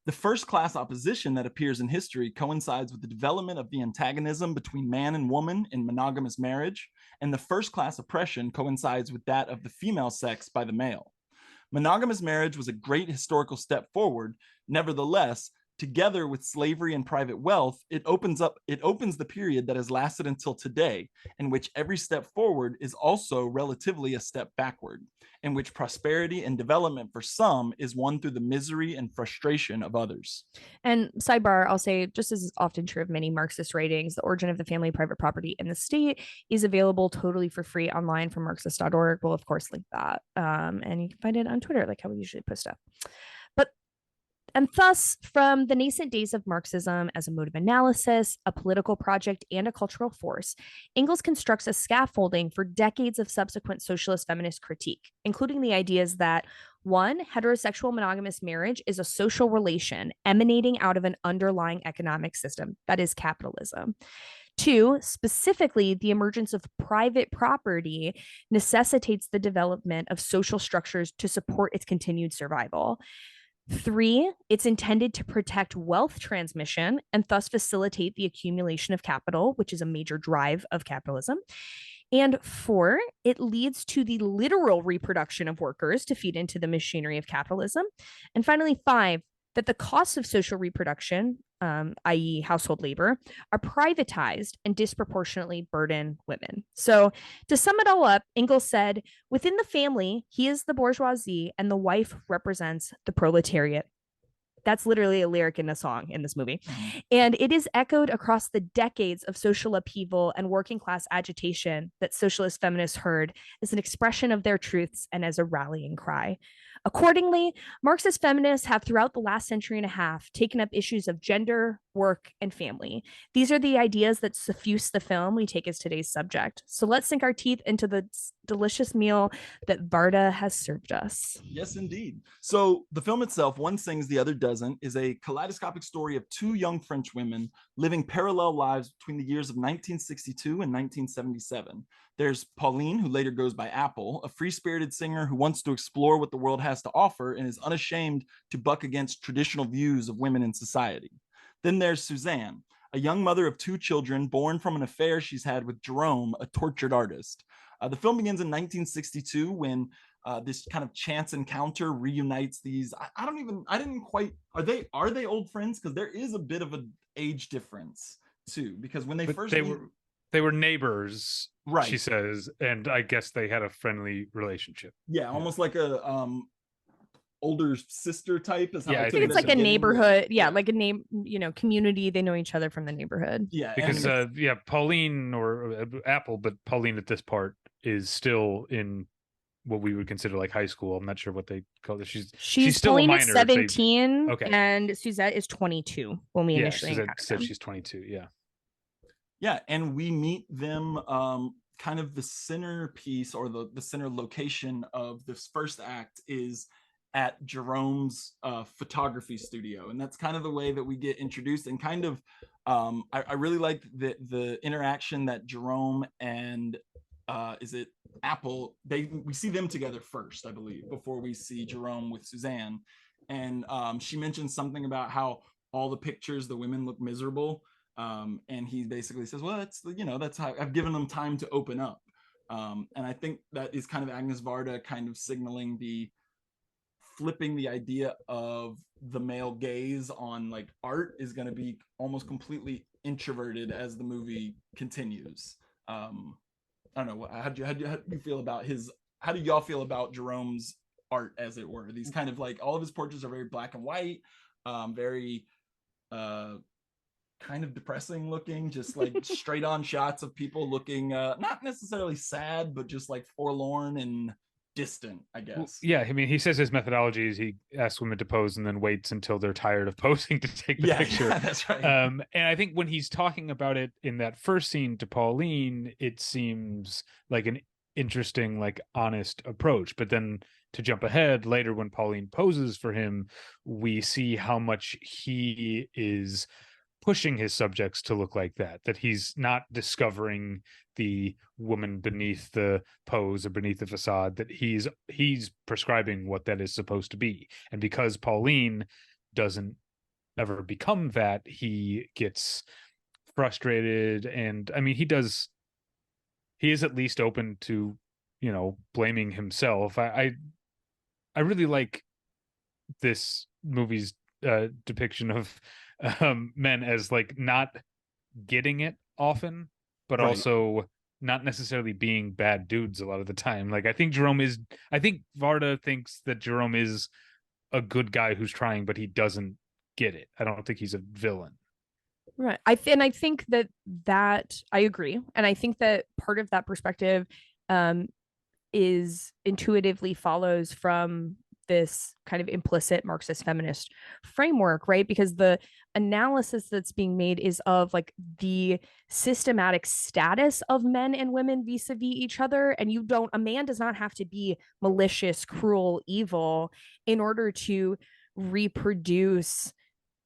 The first class opposition that appears in history coincides with the development of the antagonism between man and woman in monogamous marriage, and the first class oppression coincides with that of the female sex by the male. Monogamous marriage was a great historical step forward. Nevertheless, together with slavery and private wealth, it opens the period that has lasted until today, in which every step forward is also relatively a step backward, in which prosperity and development for some is won through the misery and frustration of others." And sidebar, I'll say, just as is often true of many Marxist writings, The Origin of the Family, Private Property, in the State is available totally for free online from Marxist.org. We'll, of course, link that. And you can find it on Twitter, like how we usually post stuff. And thus, from the nascent days of Marxism as a mode of analysis, a political project, and a cultural force, Engels constructs a scaffolding for decades of subsequent socialist feminist critique, including the ideas that, one, heterosexual monogamous marriage is a social relation emanating out of an underlying economic system, that is capitalism. Two, specifically, the emergence of private property necessitates the development of social structures to support its continued survival. Three, it's intended to protect wealth transmission and thus facilitate the accumulation of capital, which is a major drive of capitalism. And four, it leads to the literal reproduction of workers to feed into the machinery of capitalism. And finally, five, that the costs of social reproduction, i.e. household labor, are privatized and disproportionately burden women. So to sum it all up, Engels said, within the family, he is the bourgeoisie and the wife represents the proletariat. That's literally a lyric in a song in this movie. And it is echoed across the decades of social upheaval and working class agitation that socialist feminists heard as an expression of their truths and as a rallying cry. Accordingly, Marxist feminists have throughout the last century and a half taken up issues of gender, work, and family. These are the ideas that suffuse the film we take as today's subject. So let's sink our teeth into the delicious meal that Varda has served us. Yes, indeed. So the film itself, One Sings, the Other Doesn't, is a kaleidoscopic story of two young French women living parallel lives between the years of 1962 and 1977. There's Pauline, who later goes by Apple, a free-spirited singer who wants to explore what the world has to offer and is unashamed to buck against traditional views of women in society. Then there's Suzanne, a young mother of two children born from an affair she's had with Jerome, a tortured artist. The film begins in 1962 when this kind of chance encounter reunites these. I didn't quite. Are they old friends? Because there is a bit of an age difference too. Because when they were neighbors, right? She says, and I guess they had a friendly relationship. Yeah, almost like a older sister type. Is how I think it's like a neighborhood. Yeah, like a name, community. They know each other from the neighborhood. Yeah, because Pauline or Apple, but Pauline at this part is still in what we would consider like high school. I'm not sure what they call it. She's still Pauline a minor. Is 17, okay, and Suzette is 22 when we initially said she's 22. Yeah, and we meet them kind of the centerpiece or the center location of this first act is at Jerome's photography studio, and that's kind of the way that we get introduced. And kind of I really like the interaction that Jerome and is it Apple, we see them together first, I believe, before we see Jerome with Suzanne. And she mentions something about how all the pictures, the women look miserable. And he basically says, well, that's how I've given them time to open up. And I think that is kind of Agnes Varda kind of signaling flipping the idea of the male gaze on like art is going to be almost completely introverted as the movie continues. I don't know. How do you feel about how do y'all feel about Jerome's art, as it were? These kind of like, all of his portraits are very black and white, very kind of depressing looking, just like straight on shots of people looking not necessarily sad, but just like forlorn and distant, I guess. Well, yeah, I mean, he says his methodology is he asks women to pose and then waits until they're tired of posing to take the picture. Yeah, that's right. And I think when he's talking about it in that first scene to Pauline, it seems like an interesting, like honest approach. But then to jump ahead later, when Pauline poses for him, we see how much he is pushing his subjects to look like that he's not discovering the woman beneath the pose or beneath the facade, that he's prescribing what that is supposed to be. And because Pauline doesn't ever become that, he gets frustrated. And I mean, he is at least open to, blaming himself. I really like this movie's depiction of men as like not getting it often, but right, also not necessarily being bad dudes a lot of the time. Like I think Varda thinks that Jerome is a good guy who's trying, but he doesn't get it. I don't think he's a villain. Right. I think that I agree. And I think that part of that perspective is intuitively follows from this kind of implicit Marxist feminist framework, right? Because the analysis that's being made is of like the systematic status of men and women vis-a-vis each other. And a man does not have to be malicious, cruel, evil in order to reproduce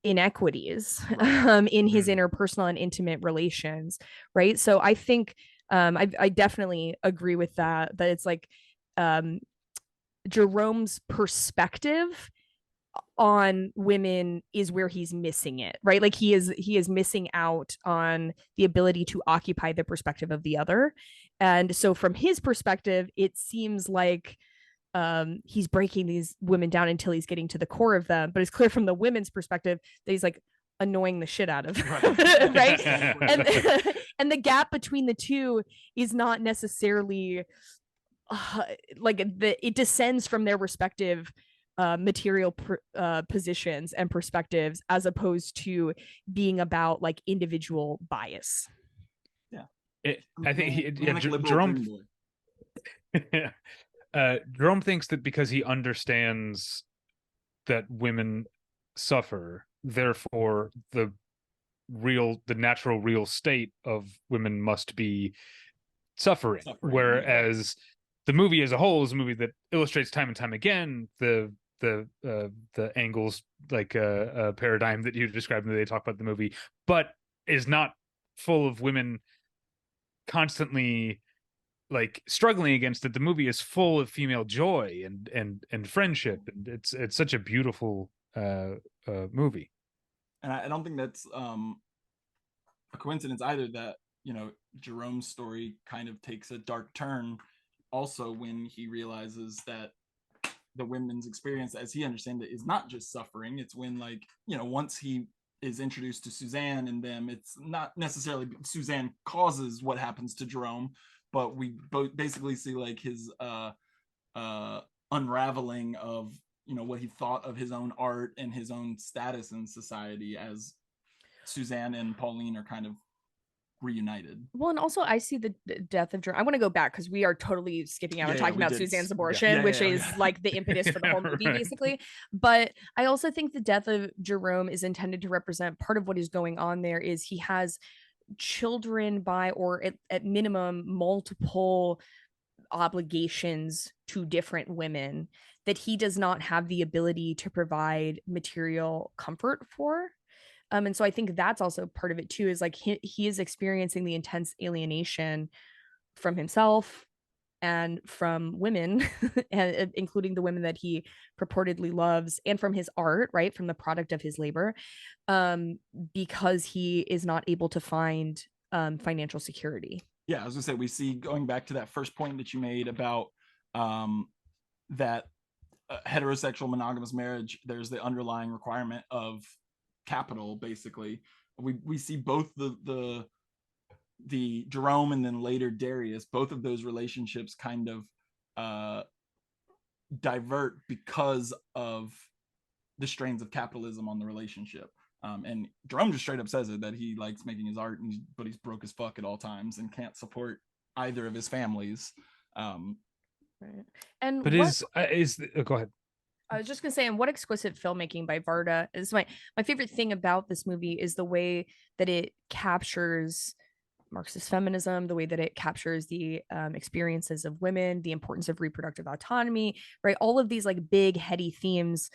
inequities in his interpersonal and intimate relations, right? So I think I definitely agree with that it's like Jerome's perspective on women is where he's missing it, right? Like he is missing out on the ability to occupy the perspective of the other. And so from his perspective, it seems like he's breaking these women down until he's getting to the core of them. But it's clear from the women's perspective that he's like annoying the shit out of them, right? And the gap between the two is not necessarily it descends from their respective material positions and perspectives, as opposed to being about like individual bias. I think Jerome Jerome thinks that because he understands that women suffer, therefore the natural real state of women must be suffering. Whereas the movie as a whole is a movie that illustrates time and time again the Engels paradigm that you described when they talk about the movie, but is not full of women constantly like struggling against it. The movie is full of female joy and friendship, and it's such a beautiful movie. And I don't think that's a coincidence either that Jerome's story kind of takes a dark turn also when he realizes that the women's experience, as he understands it, is not just suffering. It's when once he is introduced to Suzanne and them, it's not necessarily Suzanne causes what happens to Jerome, but we both basically see like his unraveling of what he thought of his own art and his own status in society as Suzanne and Pauline are kind of reunited. Well, and also I see the death of Jerome. I want to go back because we are totally skipping out and talking about Suzanne's abortion, which is like the impetus for the whole movie, basically. But I also think the death of Jerome is intended to represent part of what is going on there is he has children by, or at minimum, multiple obligations to different women that he does not have the ability to provide material comfort for. And so I think that's also part of it too, is like he is experiencing the intense alienation from himself and from women, and including the women that he purportedly loves, and from his art, right, from the product of his labor, because he is not able to find financial security. Yeah, I was gonna say, we see, going back to that first point that you made about that heterosexual monogamous marriage, there's the underlying requirement of capital. Basically, we see both the Jerome and then later Darius, both of those relationships kind of divert because of the strains of capitalism on the relationship. And Jerome just straight up says it, that he likes making his art, but he's broke as fuck at all times and can't support either of his families. Right. And but go ahead. I was just gonna say, and what exquisite filmmaking by Varda is. My favorite thing about this movie is the way that it captures Marxist feminism, the way that it captures the experiences of women, the importance of reproductive autonomy, right? All of these like big heady themes,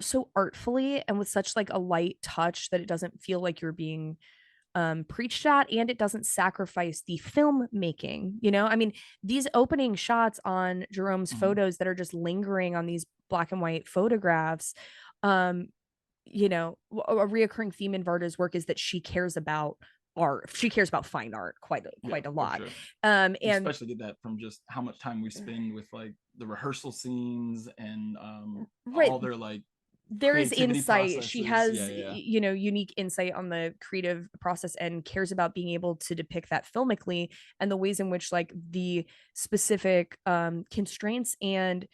so artfully and with such like a light touch that it doesn't feel like you're being preached at, and it doesn't sacrifice the filmmaking. I mean, these opening shots on Jerome's photos that are just lingering on these black and white photographs, a reoccurring theme in Varda's work is that she cares about art. She cares about fine art quite a lot. Sure. And especially get that from just how much time we spend with like the rehearsal scenes and right. all their like, there is insight processes. She has unique insight on the creative process and cares about being able to depict that filmically, and the ways in which like the specific constraints and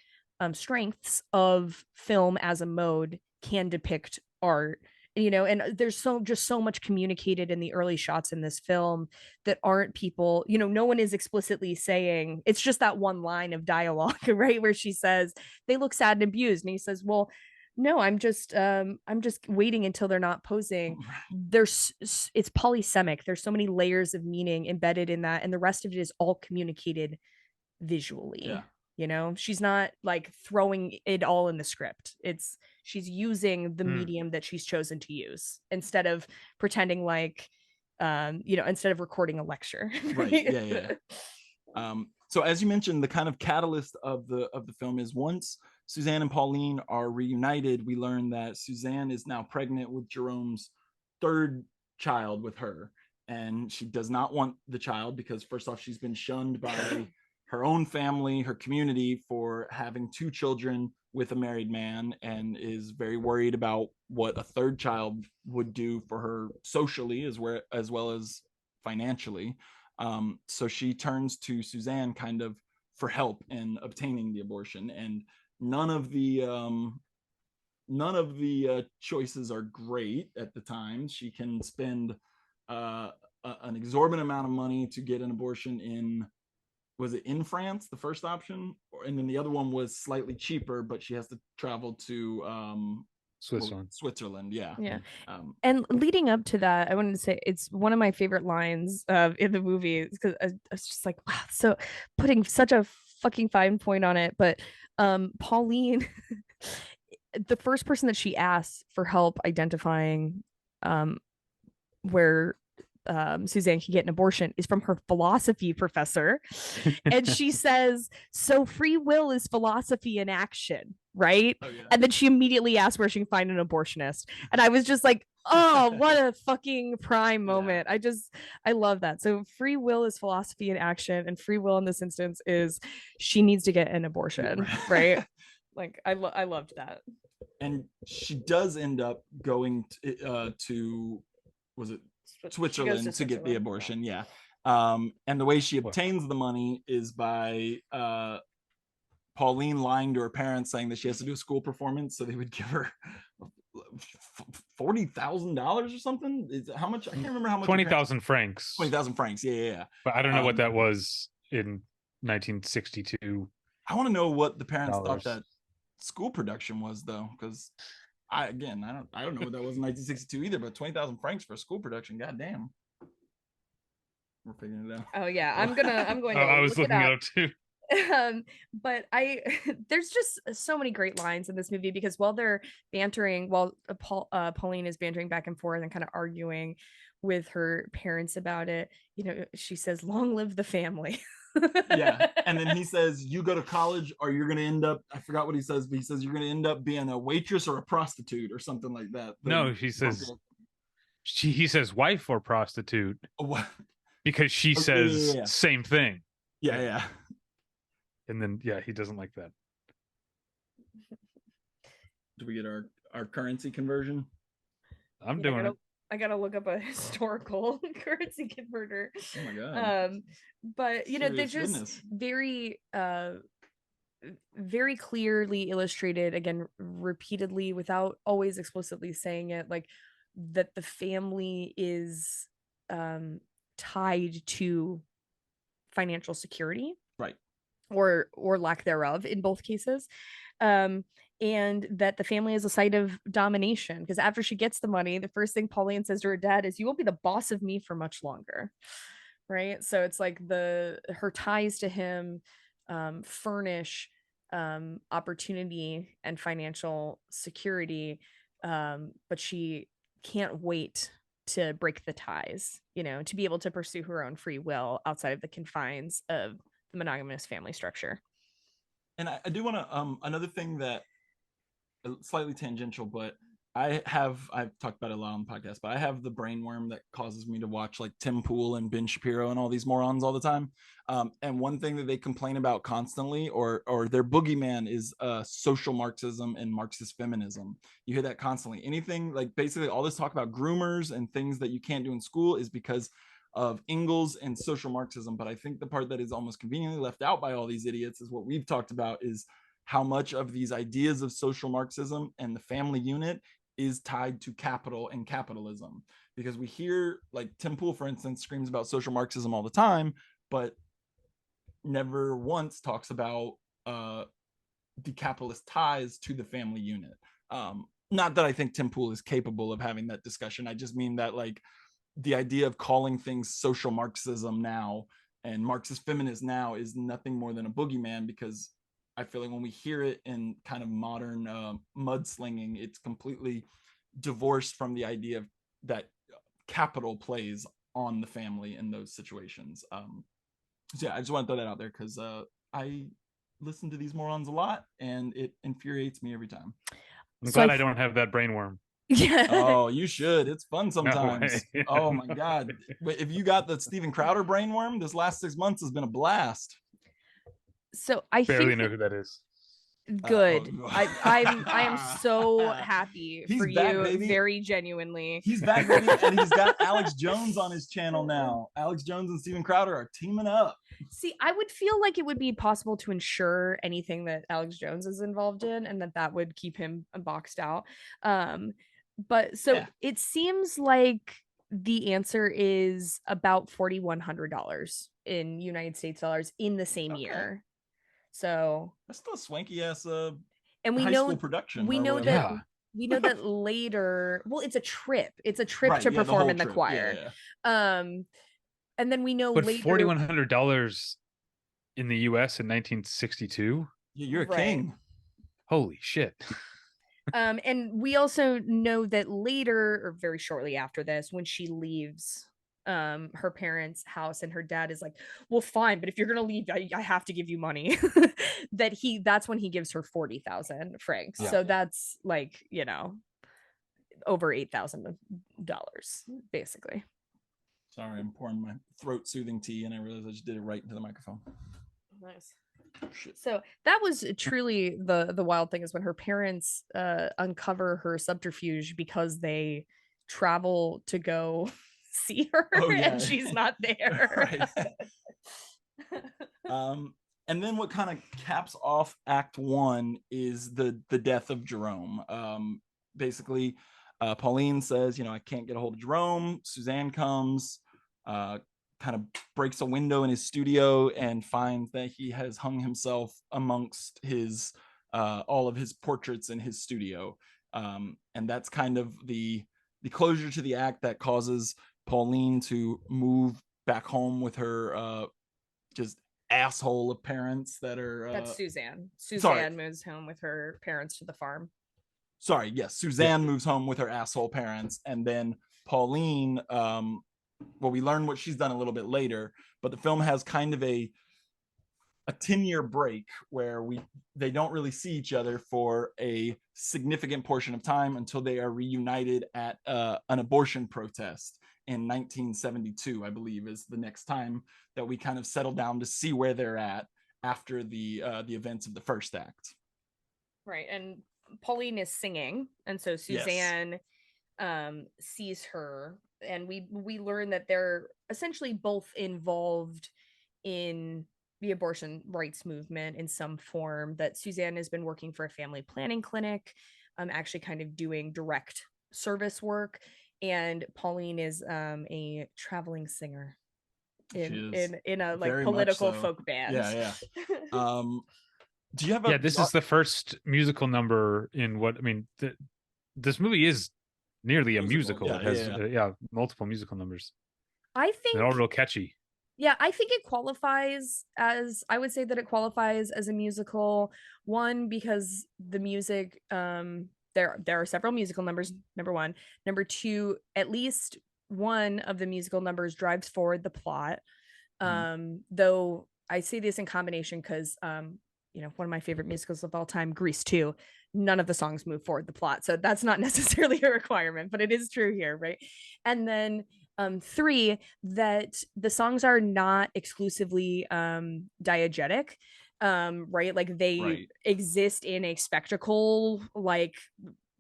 strengths of film as a mode can depict art. And there's so much communicated in the early shots in this film that aren't people, no one is explicitly saying. It's just that one line of dialogue, right, where she says they look sad and abused, and he says, well, no, I'm just waiting until they're not posing. It's polysemic. There's so many layers of meaning embedded in that, and the rest of it is all communicated visually. She's not like throwing it all in the script. She's using the medium that she's chosen to use, instead of pretending like instead of recording a lecture. Right. Yeah. So as you mentioned, the kind of catalyst of the film is, once Suzanne and Pauline are reunited, we learn that Suzanne is now pregnant with Jerome's third child with her, and she does not want the child because, first off, she's been shunned by her own family, her community, for having two children with a married man, and is very worried about what a third child would do for her socially as well as financially. So she turns to Suzanne kind of for help in obtaining the abortion, and none of the choices are great at the time. She can spend an exorbitant amount of money to get an abortion in France, the first option, and then the other one was slightly cheaper, but she has to travel to Switzerland. Yeah. And leading up to that, I wanted to say it's one of my favorite lines in the movie, because I was just like, wow, so putting such a fucking fine point on it. But Pauline, the first person that she asks for help identifying where Suzanne can get an abortion is from her philosophy professor. And she says, so free will is philosophy in action, right? Oh, yeah. And then she immediately asks where she can find an abortionist. And I was just like, oh, what a fucking prime moment. Yeah. I love that. So free will is philosophy in action, and free will in this instance is she needs to get an abortion, right? Like I loved that. And she does end up going to was it Switzerland to get the abortion. Yeah. And the way she obtains the money is by Pauline lying to her parents, saying that she has to do a school performance, so they would give her $40,000 or something. How much? I can't remember how much. 20,000 francs. 20,000 francs. Yeah. But I don't know what that was in 1962. I want to know what the parents thought that school production was, though, because I don't know what that was in 1962 either. But 20,000 francs for a school production, goddamn. We're figuring it out. Oh yeah, I'm going to. I was looking it up too. But there's just so many great lines in this movie because while they're bantering, Pauline is bantering back and forth and kind of arguing with her parents about it, she says, "Long live the family." Yeah, and then he says, "You go to college, or you're gonna end up." I forgot what he says, but he says, "You're gonna end up being a waitress or a prostitute or something like that." No, he says, he says, "Wife or prostitute," because she says same thing. Yeah. And then he doesn't like that. Do we get our currency conversion? I'm doing it. I gotta look up a historical currency converter. Oh my god! But they just very very clearly illustrated, again, repeatedly, without always explicitly saying it, like that the family is tied to financial security, right, or lack thereof in both cases. And that the family is a site of domination, because after she gets the money, the first thing Pauline says to her dad is, "You won't be the boss of me for much longer." Right. So it's like her ties to him furnish opportunity and financial security, but she can't wait to break the ties, to be able to pursue her own free will outside of the confines of the monogamous family structure. And I do want to another thing that slightly tangential, but I've talked about it a lot on the podcast, but I have the brainworm that causes me to watch like Tim Pool and Ben Shapiro and all these morons all the time. And one thing that they complain about constantly, or their boogeyman, is social Marxism and Marxist feminism. You hear that constantly. Anything like basically all this talk about groomers and things that you can't do in school is because of Engels and social Marxism. But I think the part that is almost conveniently left out by all these idiots is what we've talked about, is how much of these ideas of social Marxism and the family unit is tied to capital and capitalism. Because we hear, like, Tim Pool, for instance, screams about social Marxism all the time, but never once talks about the capitalist ties to the family unit. Not that I think Tim Pool is capable of having that discussion. I just mean that, like, the idea of calling things social Marxism now and Marxist feminist now is nothing more than a boogeyman, because I feel like when we hear it in kind of modern mudslinging, it's completely divorced from the idea of that capital plays on the family in those situations. So yeah, I just want to throw that out there because I listen to these morons a lot and it infuriates me every time. I'm glad I don't have that brainworm. Yeah. Oh, you should. It's fun sometimes. No oh my god. If you got the Steven Crowder brainworm, this last 6 months has been a blast. So I barely know who that is. Good. I am so happy He's for back, you, baby. Very genuinely. He's back, baby, and he's got Alex Jones on his channel now. Alex Jones and Steven Crowder are teaming up. See, I would feel like it would be possible to ensure anything that Alex Jones is involved in, and that would keep him boxed out. But so it seems like the answer is about $4,100 in United States dollars in the same year. So that's still a swanky ass and we high know school production. We know that we know that later. Well, it's a trip. It's a trip to perform in the choir. And then we know later. But $4,100 in the U.S. in 1962. You're a king. Holy shit. And we also know that later, or very shortly after this, when she leaves her parents' house and her dad is like, "Well, fine, but if you're gonna leave, I have to give you money." That's when he gives her 40,000 francs. So that's like, over $8,000 basically. Sorry, I'm pouring my throat soothing tea and I realized I just did it right into the microphone. Nice. So that was truly the wild thing, is when her parents uncover her subterfuge because they travel to go see her and she's not there. And then what kind of caps off Act 1 is the death of Jerome. Basically, Pauline says, I can't get a hold of Jerome. Suzanne comes, kind of breaks a window in his studio and finds that he has hung himself amongst his all of his portraits in his studio. And that's kind of the closure to the act that causes Pauline to move back home with her just asshole of parents that are That's Suzanne. Sorry. Moves home with her parents to the farm. Sorry, yes, Suzanne moves home with her asshole parents, and then Pauline, well, we learn what she's done a little bit later, but the film has kind of a 10-year break where they don't really see each other for a significant portion of time until they are reunited at an abortion protest in 1972, I believe, is the next time that we kind of settle down to see where they're at after the events of the first act. Right, and Pauline is singing, and so Suzanne sees her, and we learn that they're essentially both involved in the abortion rights movement in some form. That Suzanne has been working for a family planning clinic, actually kind of doing direct service work, and Pauline is a traveling singer in a like political folk band. Yeah. Do you have a this is the first musical number in what I mean this movie is nearly a musical. It has multiple musical numbers. I think they're all real catchy. Yeah, I think it qualifies as, I would say that it qualifies as a musical. One, because the music, there are several musical numbers, number one. Number two, at least one of the musical numbers drives forward the plot. Though I say this in combination because, one of my favorite musicals of all time, Grease 2, none of the songs move forward the plot. So that's not necessarily a requirement, but it is true here, right? And then three, that the songs are not exclusively diegetic, right? Like they exist in a spectacle, like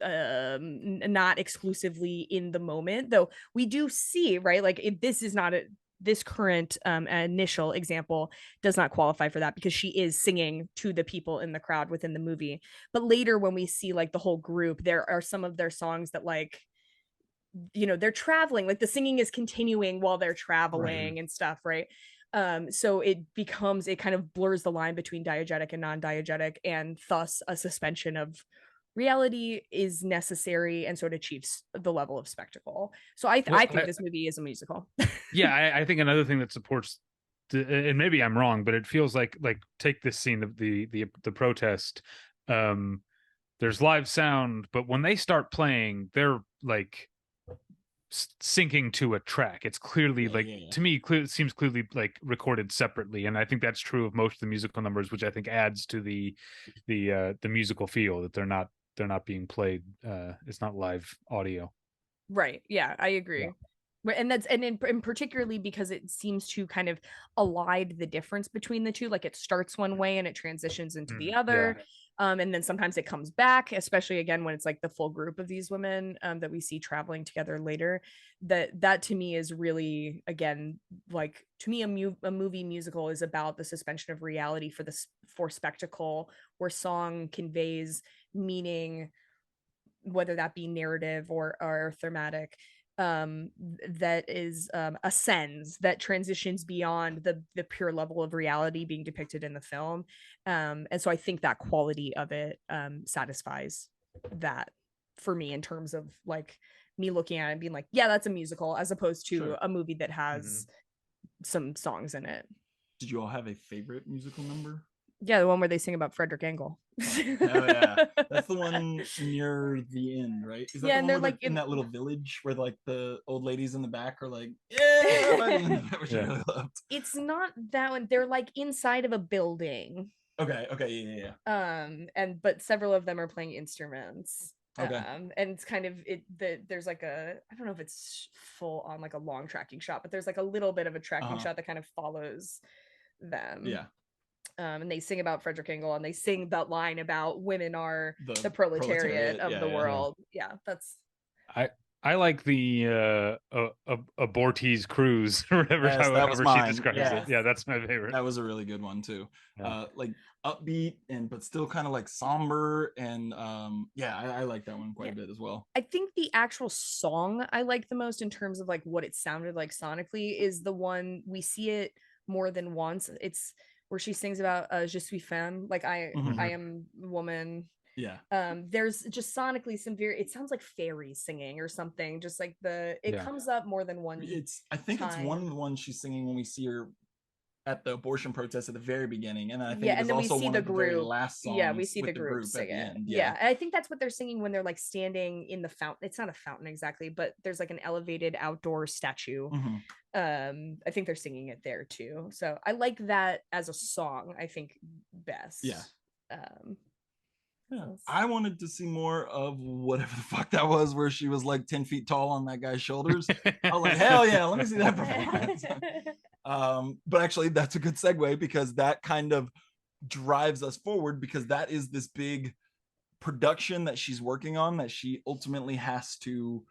not exclusively in the moment, though we do see, right? Like this is not this current initial example does not qualify for that because she is singing to the people in the crowd within the movie. But later when we see like the whole group, there are some of their songs that like, they're traveling, like the singing is continuing while they're traveling and stuff, right? So it kind of blurs the line between diegetic and non-diegetic, and thus a suspension of reality is necessary, and so it achieves the level of spectacle. So I think this movie is a musical. I think another thing that supports and maybe I'm wrong, but it feels like take this scene of the protest. There's live sound, but when they start playing, they're like syncing to a track. It's clearly to me it seems clearly like recorded separately, and I think that's true of most of the musical numbers, which I think adds to the musical feel, that they're not being played. It's not live audio. Right. Yeah, I agree. And that's and particularly because it seems to kind of elide the difference between the two. Like it starts one way and it transitions into the other. And then sometimes it comes back, especially again when it's like the full group of these women that we see traveling together later. That to me is really, again, like to me a movie musical is about the suspension of reality for spectacle, where song conveys meaning, whether that be narrative or thematic, that is ascends, that transitions beyond the pure level of reality being depicted in the film. And so I think that quality of it satisfies that for me, in terms of like me looking at it and being like, yeah, that's a musical, as opposed to a movie that has some songs in it. Did you all have a favorite musical number? Yeah, the one where they sing about Frederick Engels. Oh yeah, that's the one near the end, right? Is that the one they're like in that little village where like the old ladies in the back are like, which I really loved. It's not that one. They're like inside of a building. Okay, yeah. But several of them are playing instruments. Okay. And it's kind of there's like I don't know if it's full on like a long tracking shot, but there's like a little bit of a tracking shot that kind of follows them. Yeah. And they sing about Frederick Engels, and they sing that line about women are the proletariat of the world. Yeah, that's. I like the abortees cruise or whatever, however she describes it. Yeah, that's my favorite. That was a really good one too. Like upbeat but still kind of like somber, and I like that one quite a bit as well. I think the actual song I like the most in terms of like what it sounded like sonically is the one we see it more than once. It's where she sings about je suis femme, like I am woman. Yeah. There's just sonically some it sounds like fairies singing or something, just like it comes up more than one I think it's one of the ones she's singing when we see her at the abortion protest at the very beginning, and I think it is also one of the very last songs. We see with the group at the end. Yeah, and I think that's what they're singing when they're like standing in the fountain. It's not a fountain exactly, but there's like an elevated outdoor statue. I think they're singing it there too. So I like that as a song, I think, best. Yeah. I wanted to see more of whatever the fuck that was, where she was like 10 feet tall on that guy's shoulders. I was like, hell yeah, let me see that performance. But actually, that's a good segue, because that kind of drives us forward, because that is this big production that she's working on that she ultimately has to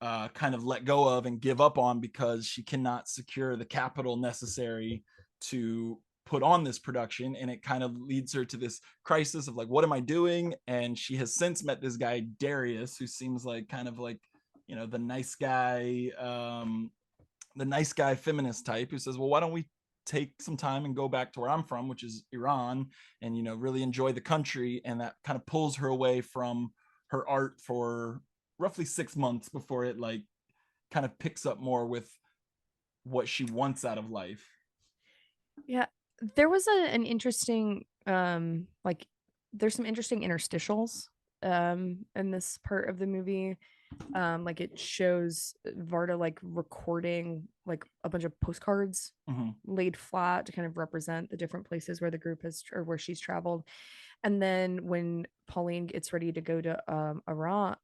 kind of let go of and give up on, because she cannot secure the capital necessary to put on this production. And it kind of leads her to this crisis of like, what am I doing? And she has since met this guy Darius, who seems like kind of like, you know, the nice guy feminist type, who says, well, why don't we take some time and go back to where I'm from, which is Iran, and, you know, really enjoy the country. And that kind of pulls her away from her art for roughly 6 months before it like kind of picks up more with what she wants out of life. Yeah, there was an interesting like there's some interesting interstitials in this part of the movie. Like it shows Varda like recording like a bunch of postcards laid flat to kind of represent the different places where the group has, or where she's traveled. And then when Pauline gets ready to go to Iran,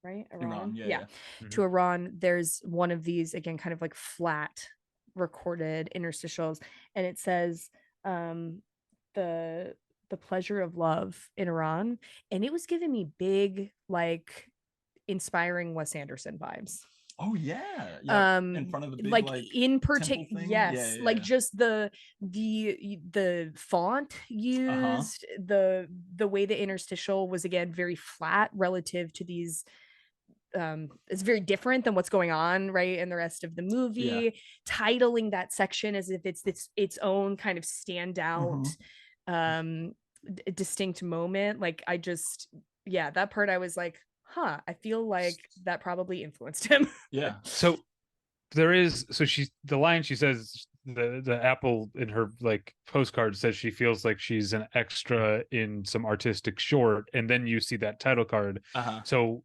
right? Iran. Yeah. To Iran, there's one of these, again, kind of like flat recorded interstitials, and it says the pleasure of love in Iran. And it was giving me big, like, inspiring Wes Anderson vibes. Oh yeah. In front of the big, like in particular, yes. Yeah. Like just the font used, the way the interstitial was, again, very flat relative to these. It's very different than what's going on right in the rest of the movie. Titling that section as if it's its own kind of standout distinct moment. Like I just, that part I was like, I feel like that probably influenced him. Yeah. So there is, the line she says, the apple in her like postcard says she feels like she's an extra in some artistic short, and then you see that title card. So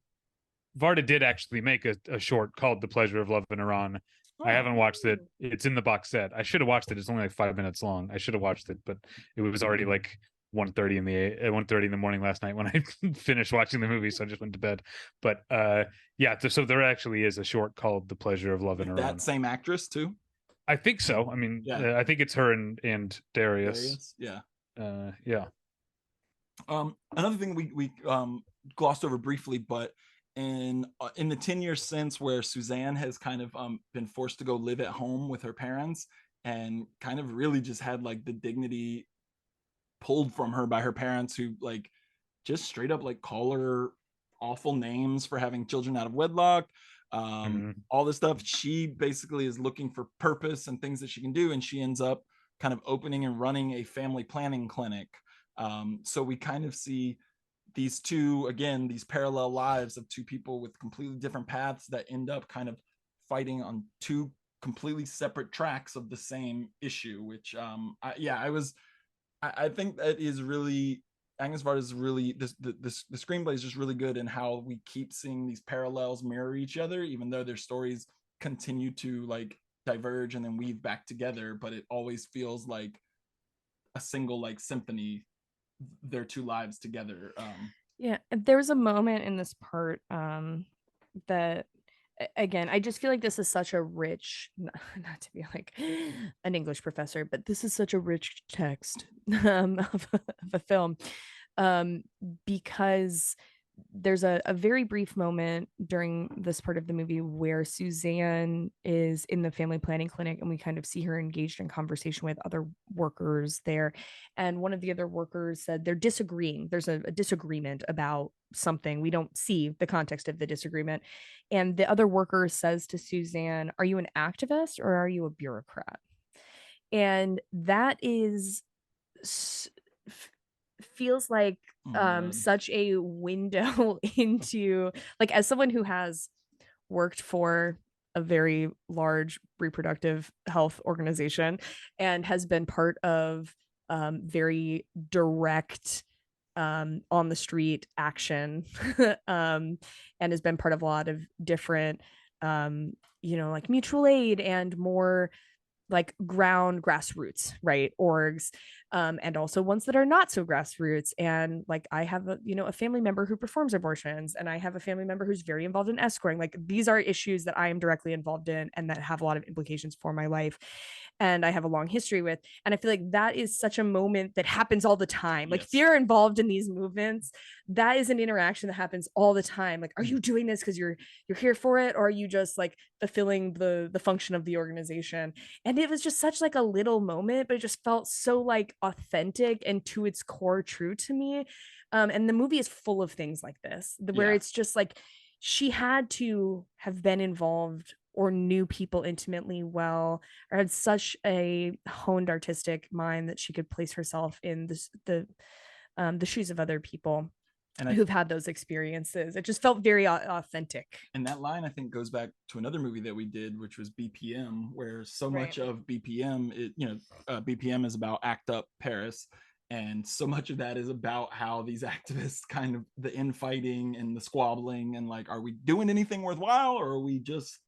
Varda did actually make a short called The Pleasure of Love in Iran. I haven't watched it. It's in the box set. I should have watched it. It's only like 5 minutes long. I should have watched it, but it was already like 1:30 in the morning last night when I finished watching the movie, so I just went to bed. But so there actually is a short called The Pleasure of Love in Iran. That same actress too? I think so. I mean, I think it's her and Darius. Yeah. Another thing we glossed over briefly, but in the 10 years since, where Suzanne has kind of been forced to go live at home with her parents, and kind of really just had like the dignity pulled from her by her parents, who like just straight up like call her awful names for having children out of wedlock, all this stuff. She basically is looking for purpose and things that she can do, and she ends up kind of opening and running a family planning clinic. So we kind of see these these parallel lives of two people with completely different paths that end up kind of fighting on two completely separate tracks of the same issue, which I think that is really, Agnes Varda is really, the screenplay is just really good in how we keep seeing these parallels mirror each other, even though their stories continue to like diverge and then weave back together, but it always feels like a single like symphony, their two lives together. There was a moment in this part that, again, I just feel like this is such a rich, not to be like an English professor, but this is such a rich text of a film, because there's a very brief moment during this part of the movie where Suzanne is in the family planning clinic, and we kind of see her engaged in conversation with other workers there. And one of the other workers said they're disagreeing. There's a disagreement about something. We don't see the context of the disagreement. And the other worker says to Suzanne, "Are you an activist or are you a bureaucrat?" And that is feels like such a window into, like, as someone who has worked for a very large reproductive health organization and has been part of very direct on the street action and has been part of a lot of different like mutual aid and more like grassroots, right, orgs, and also ones that are not so grassroots. And like I have a family member who performs abortions, and I have a family member who's very involved in escorting. Like these are issues that I am directly involved in and that have a lot of implications for my life and I have a long history with. And I feel like that is such a moment that happens all the time. Like if you're involved in these movements, that is an interaction that happens all the time. Like, are you doing this because you're here for it, or are you just like fulfilling the function of the organization? And it was just such like a little moment, but it just felt so like authentic and to its core true to me. And the movie is full of things like this, where it's just like she had to have been involved or knew people intimately well, or had such a honed artistic mind that she could place herself in the shoes of other people who've had those experiences. It just felt very authentic. And that line, I think, goes back to another movie that we did, which was BPM, where so much of BPM, BPM is about ACT UP Paris. And so much of that is about how these activists kind of the infighting and the squabbling and like, are we doing anything worthwhile, or are we just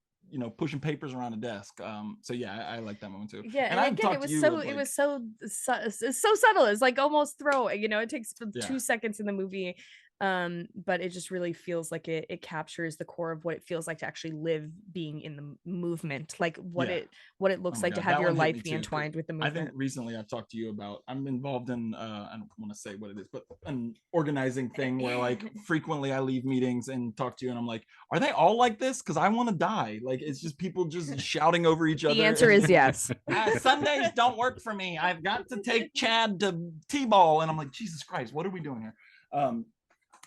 pushing papers around a desk? So yeah, I like that moment too. Yeah, and again, it was so subtle. It's like almost throwaway. It takes 2 seconds in the movie, but it just really feels like it captures the core of what it feels like to actually live being in the movement, like what it looks like to have your life be entwined with the movement. I think recently I've talked to you about, I'm involved in I don't want to say what it is, but an organizing thing where like frequently I leave meetings and talk to you and I'm like, are they all like this? Because I want to die. Like it's just people just shouting over each other. The answer is yes. Sundays don't work for me. I've got to take Chad to T-ball, and I'm like, Jesus Christ, what are we doing here?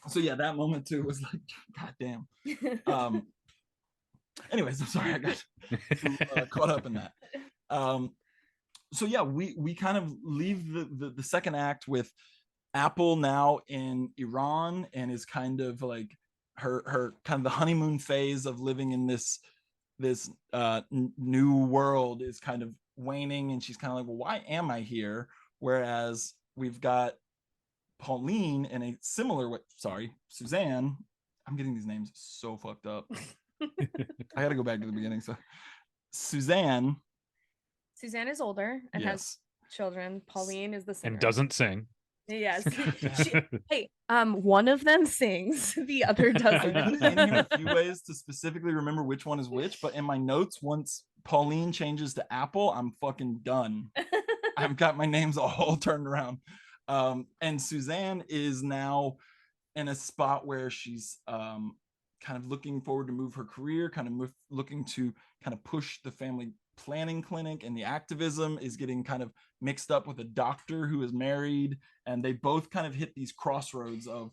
So yeah, that moment too was like, God damn. Anyways, I'm sorry, I got caught up in that. So yeah, we kind of leave the second act with Apple now in Iran, and is kind of like her kind of the honeymoon phase of living in this new world is kind of waning, and she's kind of like, well, why am I here? Whereas we've got Pauline in a similar way. Sorry, Suzanne. I'm getting these names so fucked up. I got to go back to the beginning. So Suzanne is older and has children. Pauline is the singer and doesn't sing. Yes. One of them sings, the other doesn't. I've been in here a few ways to specifically remember which one is which, but in my notes, once Pauline changes to Apple, I'm fucking done. I've got my names all turned around. And Suzanne is now in a spot where she's kind of looking forward to move her career, kind of looking to kind of push the family planning clinic, and the activism is getting kind of mixed up with a doctor who is married, and they both kind of hit these crossroads of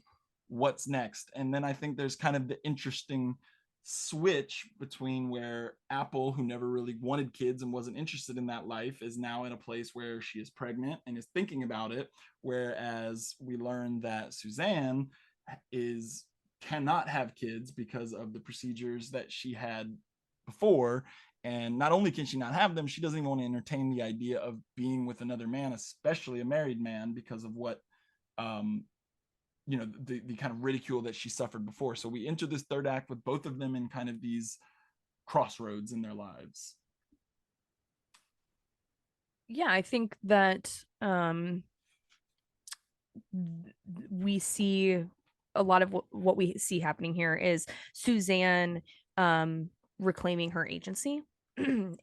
what's next. And then I think there's kind of the interesting switch between where Apple, who never really wanted kids and wasn't interested in that life, is now in a place where she is pregnant and is thinking about it, whereas we learn that Suzanne cannot have kids because of the procedures that she had before. And not only can she not have them, she doesn't even want to entertain the idea of being with another man, especially a married man, because of what the kind of ridicule that she suffered before. So we enter this third act with both of them in kind of these crossroads in their lives. Yeah, I think that we see a lot of what we see happening here is Suzanne reclaiming her agency.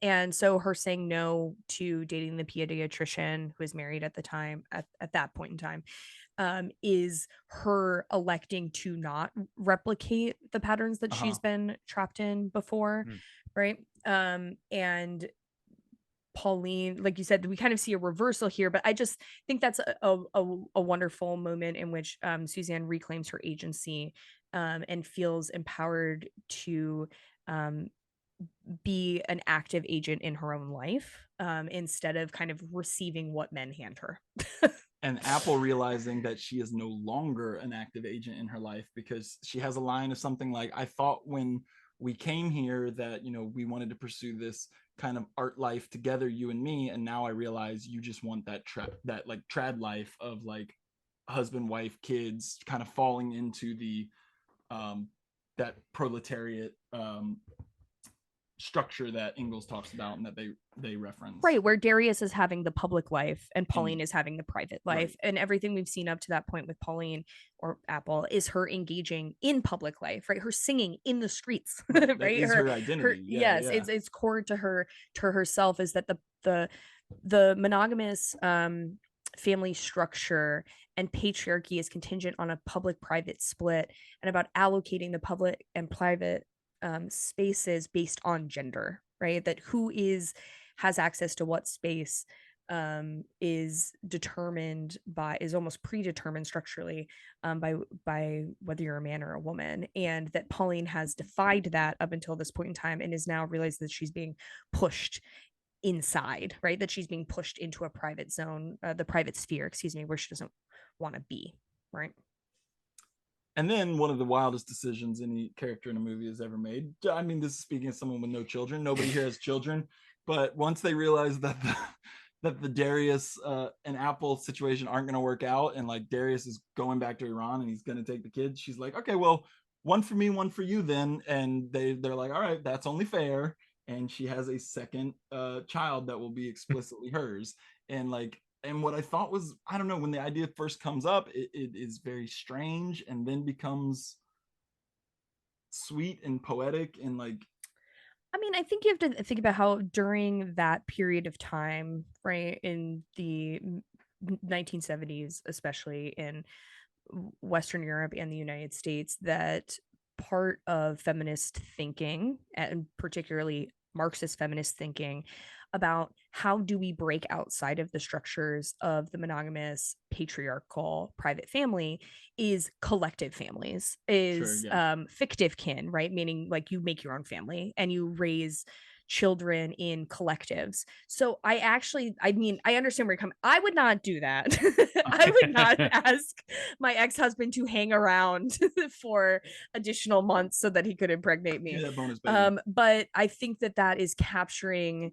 And so her saying no to dating the pediatrician who was married at the time, at that point in time, is her electing to not replicate the patterns that she's been trapped in before, right? And Pauline, like you said, we kind of see a reversal here, but I just think that's a wonderful moment in which Suzanne reclaims her agency and feels empowered to be an active agent in her own life instead of kind of receiving what men hand her. and Apple realizing that she is no longer an active agent in her life, because she has a line of something like, I thought when we came here that, you know, we wanted to pursue this kind of art life together, you and me, and now I realize you just want that like trad life of like husband, wife, kids, kind of falling into the that proletariat structure that Engels talks about and that they reference. Right, where Darius is having the public life and Pauline is having the private life. Right. And everything we've seen up to that point with Pauline or Apple is her engaging in public life, right? Her singing in the streets, right? That is her identity. Yes, it's core to her, to herself, is that the monogamous family structure and patriarchy is contingent on a public-private split, and about allocating the public and private spaces based on gender, right? That who has access to what space is determined by, is almost predetermined structurally by whether you're a man or a woman, and that Pauline has defied that up until this point in time and is now realized that she's being pushed inside, right? That she's being pushed into a private zone, the private sphere, excuse me, where she doesn't want to be, right? And then one of the wildest decisions any character in a movie has ever made. I mean, this is speaking of someone with no children. Nobody here has children. But once they realize that the Darius and Apple situation aren't going to work out, and like Darius is going back to Iran and he's going to take the kids, she's like, okay, well, one for me, one for you then. And they're like, all right, that's only fair. And she has a second child that will be explicitly hers. And like, and what I thought was, I don't know, when the idea first comes up, it is very strange and then becomes sweet and poetic and like. I mean, I think you have to think about how during that period of time, right, in the 1970s, especially in Western Europe and the United States, that part of feminist thinking, and particularly Marxist feminist thinking, about how do we break outside of the structures of the monogamous patriarchal private family, is collective families, is Sure, yeah. Fictive kin, right? Meaning like you make your own family and you raise children in collectives. So I mean, I understand where you're coming. I would not do that. I would not ask my ex-husband to hang around for additional months so that he could impregnate me. That bonus baby. But I think that is capturing,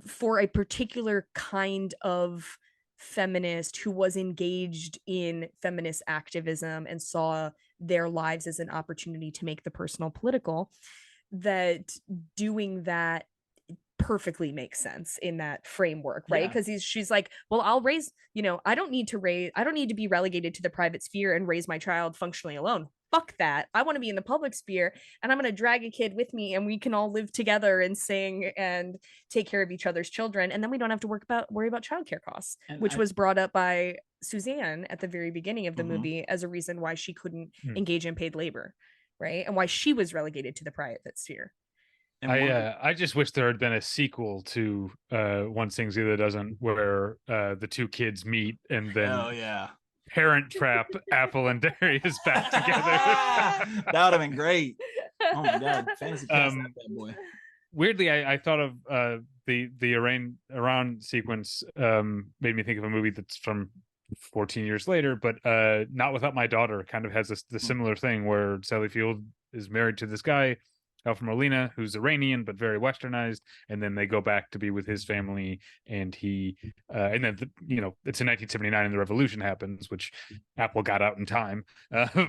for a particular kind of feminist who was engaged in feminist activism and saw their lives as an opportunity to make the personal political, that doing that perfectly makes sense in that framework, right? Because she's like, well, I'll raise, I don't need to be relegated to the private sphere and raise my child functionally alone. Fuck that. I want to be in the public sphere, and I'm going to drag a kid with me, and we can all live together and sing and take care of each other's children, and then we don't have to worry about childcare costs, which was brought up by Suzanne at the very beginning of the movie as a reason why she couldn't engage in paid labor, right? And why she was relegated to the private sphere. I just wish there had been a sequel to One Sings the Other Doesn't, where the two kids meet and then parent trap Apple and Darius back together. That would have been great. Oh my god, fantasy cast that boy. Weirdly, I thought of the Iran sequence made me think of a movie that's from 14 years later, but Not Without My Daughter kind of has the similar thing where Sally Field is married to this guy, Alfred Molina, who's Iranian but very westernized, and then they go back to be with his family, and he and then it's in 1979 and the revolution happens, which Apple got out in time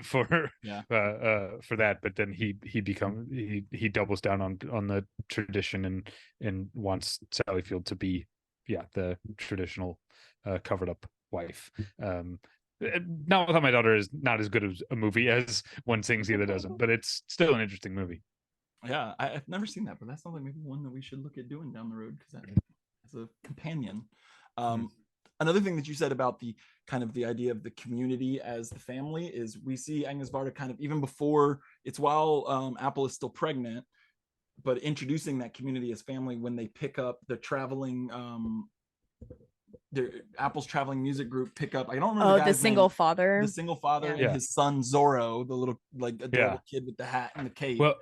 for that, but then he doubles down on the tradition and wants Sally Field to be the traditional covered up wife. Not Without My Daughter is not as good as a movie as One Sings the Other Doesn't, but it's still an interesting movie. Yeah, I've never seen that, but that sounds like maybe one that we should look at doing down the road, because as a companion. Another thing that you said about the kind of the idea of the community as the family is, we see Agnes Varda kind of even before, it's while Apple is still pregnant, but introducing that community as family when they pick up the traveling Apple's traveling music group pick up. I don't remember the single father. The single father and his son Zorro, the little like adorable kid with the hat and the cape. Well,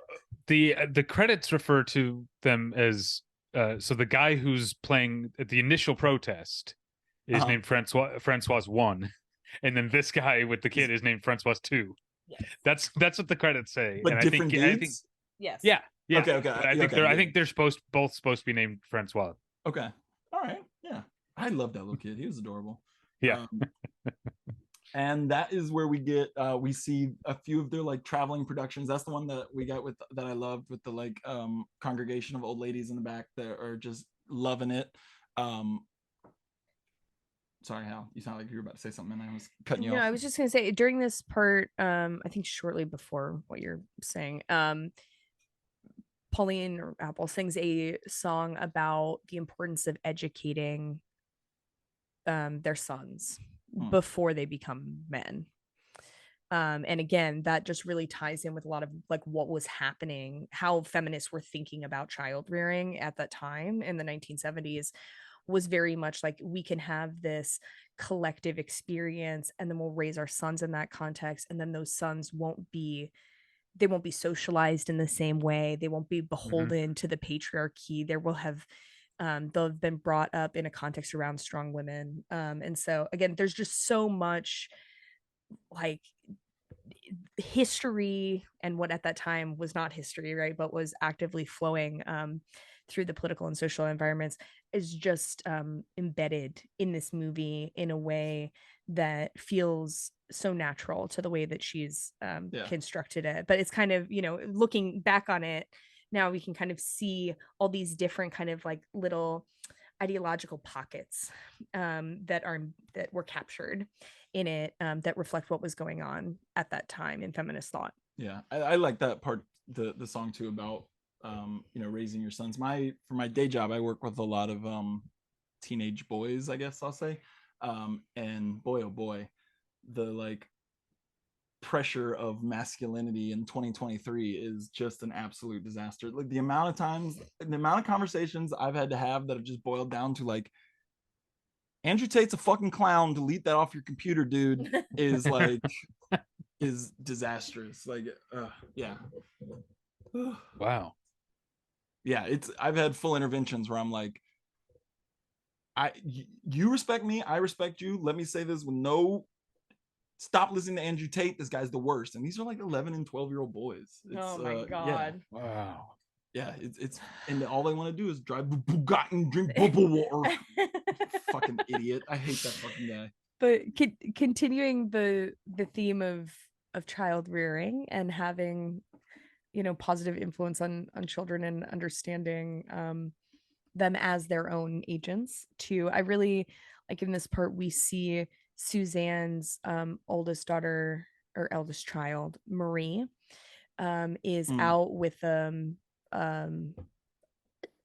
the credits refer to them as so the guy who's playing at the initial protest is named Francoise 1, and then this guy with the kid is named Francoise 2. Yes. That's what the credits say. But and different dudes? I think yes. Yeah. Okay. But I think they're both supposed to be named Francois. Okay. All right. Yeah. I love that little kid. He was adorable. Yeah. And that is where we see a few of their like traveling productions. That's the one that we got that I loved, with the like congregation of old ladies in the back that are just loving it. Sorry, Hal, you sound like you were about to say something and I was cutting you off. I was just gonna say during this part, I think shortly before what you're saying, Pauline or Apple sings a song about the importance of educating their sons before they become men. And again, that just really ties in with a lot of like what was happening, how feminists were thinking about child rearing at that time in the 1970s was very much like, we can have this collective experience and then we'll raise our sons in that context, and then those sons won't be socialized in the same way. They won't be beholden to the patriarchy. They'll have been brought up in a context around strong women. And so again, there's just so much like history, and what at that time was not history, right, but was actively flowing through the political and social environments, is just embedded in this movie in a way that feels so natural to the way that she's constructed it. But it's kind of, looking back on it now, we can kind of see all these different kind of like little ideological pockets that were captured in it, that reflect what was going on at that time in feminist thought. Yeah, I like that part, the song too, about raising your sons. For my day job, I work with a lot of teenage boys, I guess I'll say, and boy oh boy, the like pressure of masculinity in 2023 is just an absolute disaster. Like the amount of conversations I've had to have that have just boiled down to like, Andrew Tate's a fucking clown, delete that off your computer, dude, is like is disastrous. Like yeah. Wow. Yeah, I've had full interventions where I'm like, you respect me, I respect you. Let me say this with stop listening to Andrew Tate. This guy's the worst. And these are like 11 and 12-year-old boys. Oh my God. Yeah. Wow. Yeah, it's and all they want to do is drive Bugatti and drink bubble water. Fucking idiot. I hate that fucking guy. But continuing the theme of child rearing and having positive influence on children and understanding them as their own agents too. I really like in this part we see Suzanne's oldest daughter or eldest child, Marie, is out with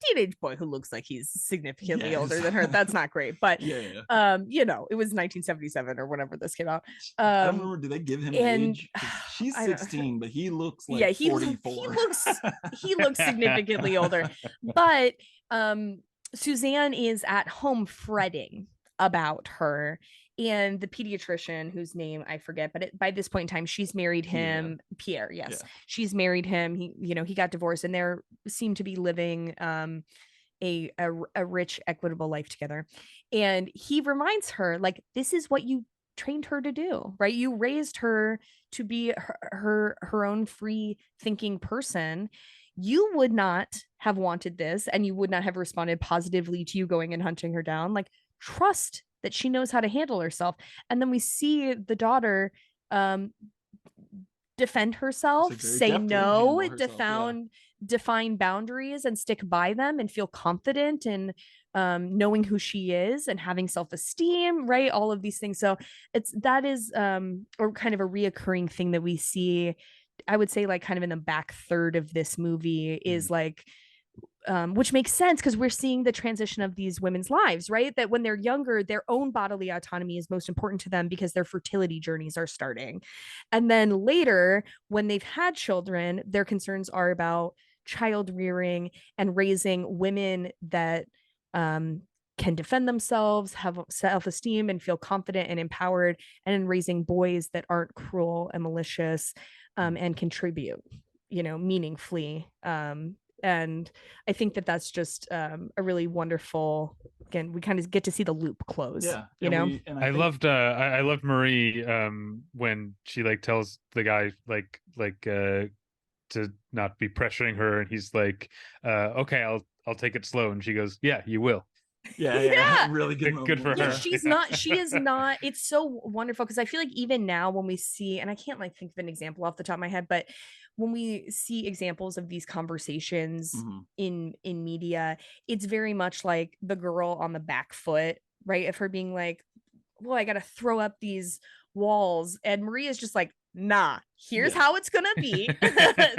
teenage boy who looks like he's significantly older than her. That's not great, but it was 1977 or whenever this came out. I don't remember. Do they give him age? She's 16, but he looks like 44. He looks significantly older. But Suzanne is at home fretting about her. And the pediatrician, whose name I forget, but by this point in time, she's married him. Pierre, yes, yeah. She's married him. He got divorced, and they seem to be living a rich, equitable life together. And he reminds her, like, this is what you trained her to do, right? You raised her to be her own free thinking person. You would not have wanted this, and you would not have responded positively to you going and hunting her down. Like, trust that she knows how to handle herself. And then we see the daughter defend herself, say no, define boundaries and stick by them and feel confident in knowing who she is and having self-esteem, right? All of these things. So that is or kind of a reoccurring thing that we see, I would say, like kind of in the back third of this movie is like, which makes sense because we're seeing the transition of these women's lives, right? That when they're younger, their own bodily autonomy is most important to them because their fertility journeys are starting. And then later, when they've had children, their concerns are about child rearing and raising women that can defend themselves, have self-esteem and feel confident and empowered, and raising boys that aren't cruel and malicious and contribute, meaningfully. And I think that that's just a really wonderful again, we kind of get to see the loop close. Yeah, you know. I loved Marie when she like tells the guy to not be pressuring her, and he's like, okay, I'll take it slow, and she goes, yeah, you will. Yeah. Really good moment. Good for her. She is not. It's so wonderful because I feel like even now when we see, and I can't like think of an example off the top of my head, but when we see examples of these conversations in media, it's very much like the girl on the back foot, right? Of her being like, well, I got to throw up these walls. And Marie is just like, nah, here's how it's going to be.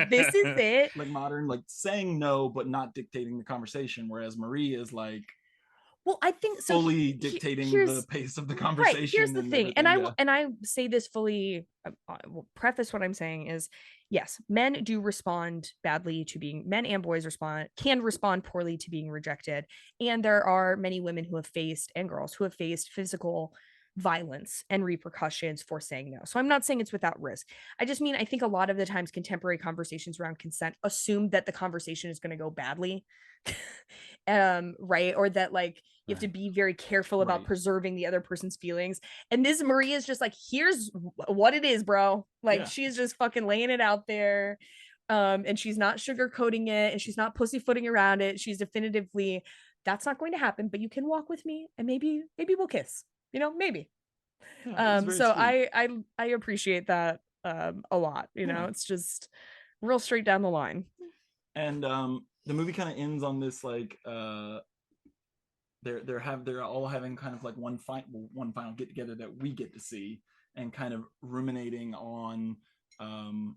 This is it. Like modern, like saying no, but not dictating the conversation. Whereas Marie is like, well, I think so. Fully dictating the pace of the conversation. Right. Here's the thing, and I say this fully. Will preface what I'm saying is, yes, men do respond badly to being men and boys can respond poorly to being rejected, and there are many women who have faced and girls who have faced physical violence and repercussions for saying no. So I'm not saying it's without risk. I just mean I think a lot of the times contemporary conversations around consent assume that the conversation is going to go badly. Right, or that like you have to be very careful about preserving the other person's feelings, and this Maria is just like, here's what it is, bro. Like she's just fucking laying it out there, and she's not sugarcoating it, and she's not pussyfooting around it. She's definitively, that's not going to happen, but you can walk with me, and maybe we'll kiss, maybe. So sweet. I appreciate that a lot. It's just real straight down the line. And the movie kind of ends on this like they're all having kind of like one final get together that we get to see, and kind of ruminating on the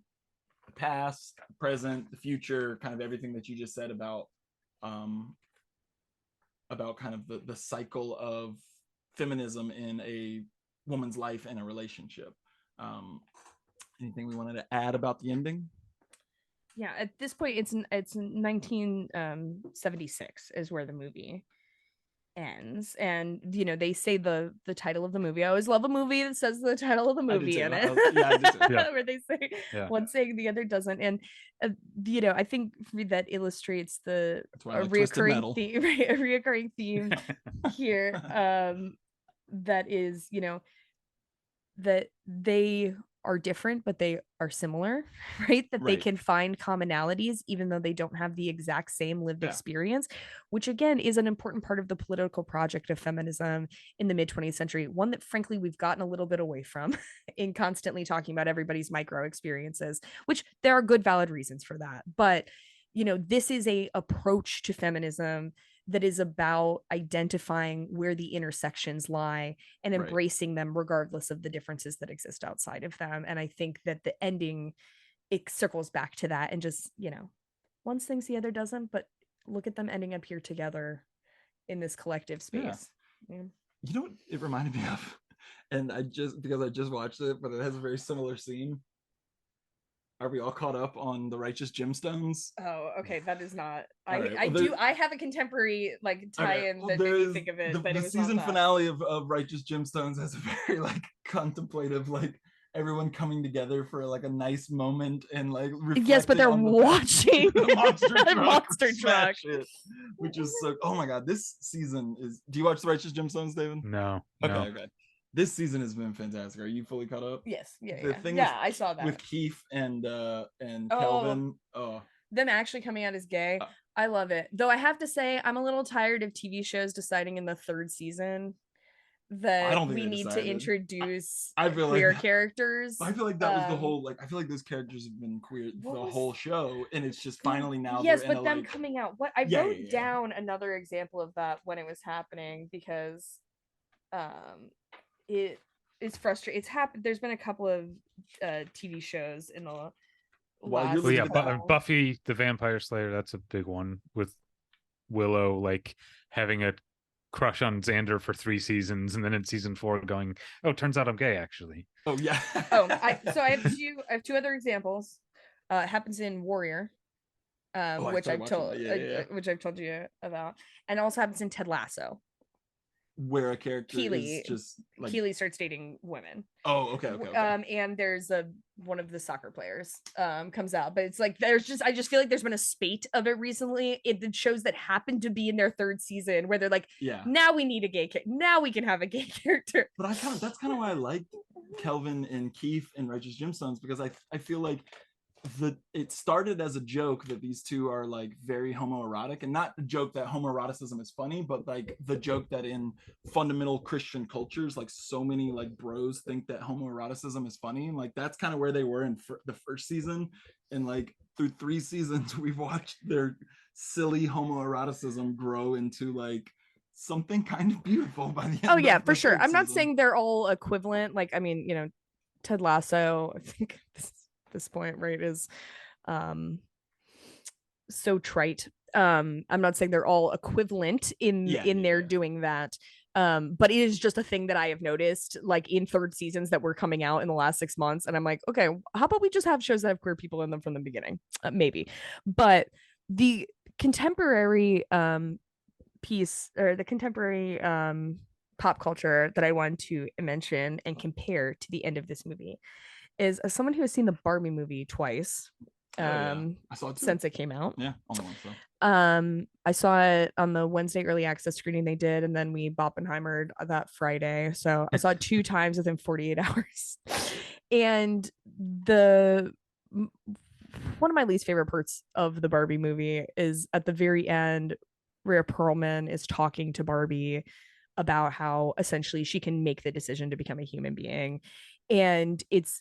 past, present, the future, kind of everything that you just said about kind of the cycle of feminism in a woman's life and a relationship. Anything we wanted to add about the ending? Yeah, at this point it's 1976 is where the movie ends, and they say the title of the movie. I always love a movie that says the title of the movie in it. Where they say one saying the other doesn't, and I think that illustrates a reoccurring theme, right? A reoccurring theme here, that is that they are different, but they are similar, right? That they can find commonalities, even though they don't have the exact same lived experience, which again is an important part of the political project of feminism in the mid 20th century. One that frankly, we've gotten a little bit away from in constantly talking about everybody's micro experiences, which there are good, valid reasons for that. But, this is a approach to feminism that is about identifying where the intersections lie and embracing them regardless of the differences that exist outside of them. And I think that the ending, it circles back to that, and just, one thinks the other doesn't, but look at them ending up here together in this collective space. Yeah. You know what it reminded me of? And because I just watched it, but it has a very similar scene. Are we all caught up on the Righteous Gemstones? Oh, okay. That is not. I have a contemporary like tie-in that made me think of it. But the season finale of Righteous Gemstones has a very like contemplative, like everyone coming together for like a nice moment and like yes, but they're watching the monster truck, shit, which is so. Oh my god, this season is. Do you watch the Righteous Gemstones, David? No. Okay. This season has been fantastic. Are you fully caught up? Yes. Yeah. I saw that with Keith and Kelvin. Oh, them actually coming out as gay. I love it. Though I have to say, I'm a little tired of TV shows deciding in the third season that we need to introduce queer characters. I feel like that was the whole. Like, I feel like those characters have been queer the whole show, and it's just finally now. Yes, but them coming out. What I wrote down another example of that when it was happening, because it is frustrating. It's happened. There's been a couple of TV shows in the Buffy the Vampire Slayer. That's a big one, with Willow like having a crush on Xander for 3 seasons, and then in season 4 going, oh, turns out I'm gay actually. Oh yeah. I have 2 other examples. It happens in Warrior, which I've told you about, and it also happens in Ted Lasso. where a character Keely, is just like Keely starts dating women. Oh, okay. And there's one of the soccer players comes out, but it's like I just feel like there's been a spate of it recently. It shows that happened to be in their third season where they're like, now we need a gay character. Now we can have a gay character. But that's kind of why I like Kelvin and Keith and Righteous Gemstones, because I feel like it started as a joke that these two are like very homoerotic, and not the joke that homoeroticism is funny, but like the joke that in fundamental Christian cultures, like so many like bros think that homoeroticism is funny, and like that's kind of where they were in the first season, and like through 3 seasons we've watched their silly homoeroticism grow into like something kind of beautiful by the end. Oh yeah, for sure. I'm not saying they're all equivalent. Like, I mean, you know, Ted Lasso, I think this point, right, is so trite. I'm not saying they're all equivalent in their doing that. But it is just a thing that I have noticed, like in third seasons that were coming out in the last 6 months, and I'm like, okay, how about we just have shows that have queer people in them from the beginning? Maybe. But the contemporary piece, or the contemporary pop culture that I want to mention and compare to the end of this movie is, as someone who has seen the Barbie movie twice, I saw it since it came out. Yeah, only once though. I saw it on the Wednesday early access screening they did, and then we Boppenheimered that Friday. So I saw it 2 times within 48 hours. And one of my least favorite parts of the Barbie movie is at the very end, Rhea Perlman is talking to Barbie about how essentially she can make the decision to become a human being. And it's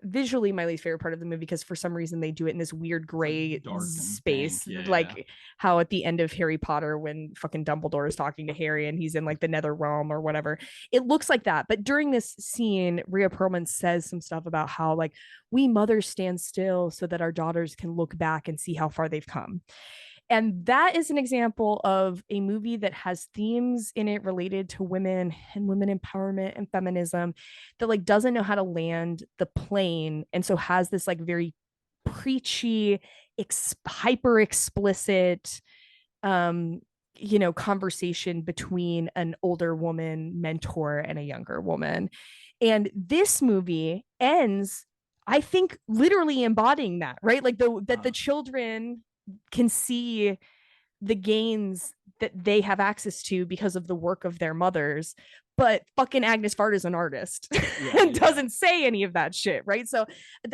visually my least favorite part of the movie, because for some reason they do it in this weird gray space, like how at the end of Harry Potter, when fucking Dumbledore is talking to Harry and he's in like the nether realm or whatever, it looks like that. But during this scene, Rhea Perlman says some stuff about how like we mothers stand still so that our daughters can look back and see how far they've come. And that is an example of a movie that has themes in it related to women and women empowerment and feminism that like doesn't know how to land the plane, and so has this like very preachy, hyper explicit conversation between an older woman mentor and a younger woman. And this movie ends, I think, literally embodying that, right? Like the children can see the gains that they have access to because of the work of their mothers, but fucking Agnes Varda is an artist and doesn't say any of that shit, right? So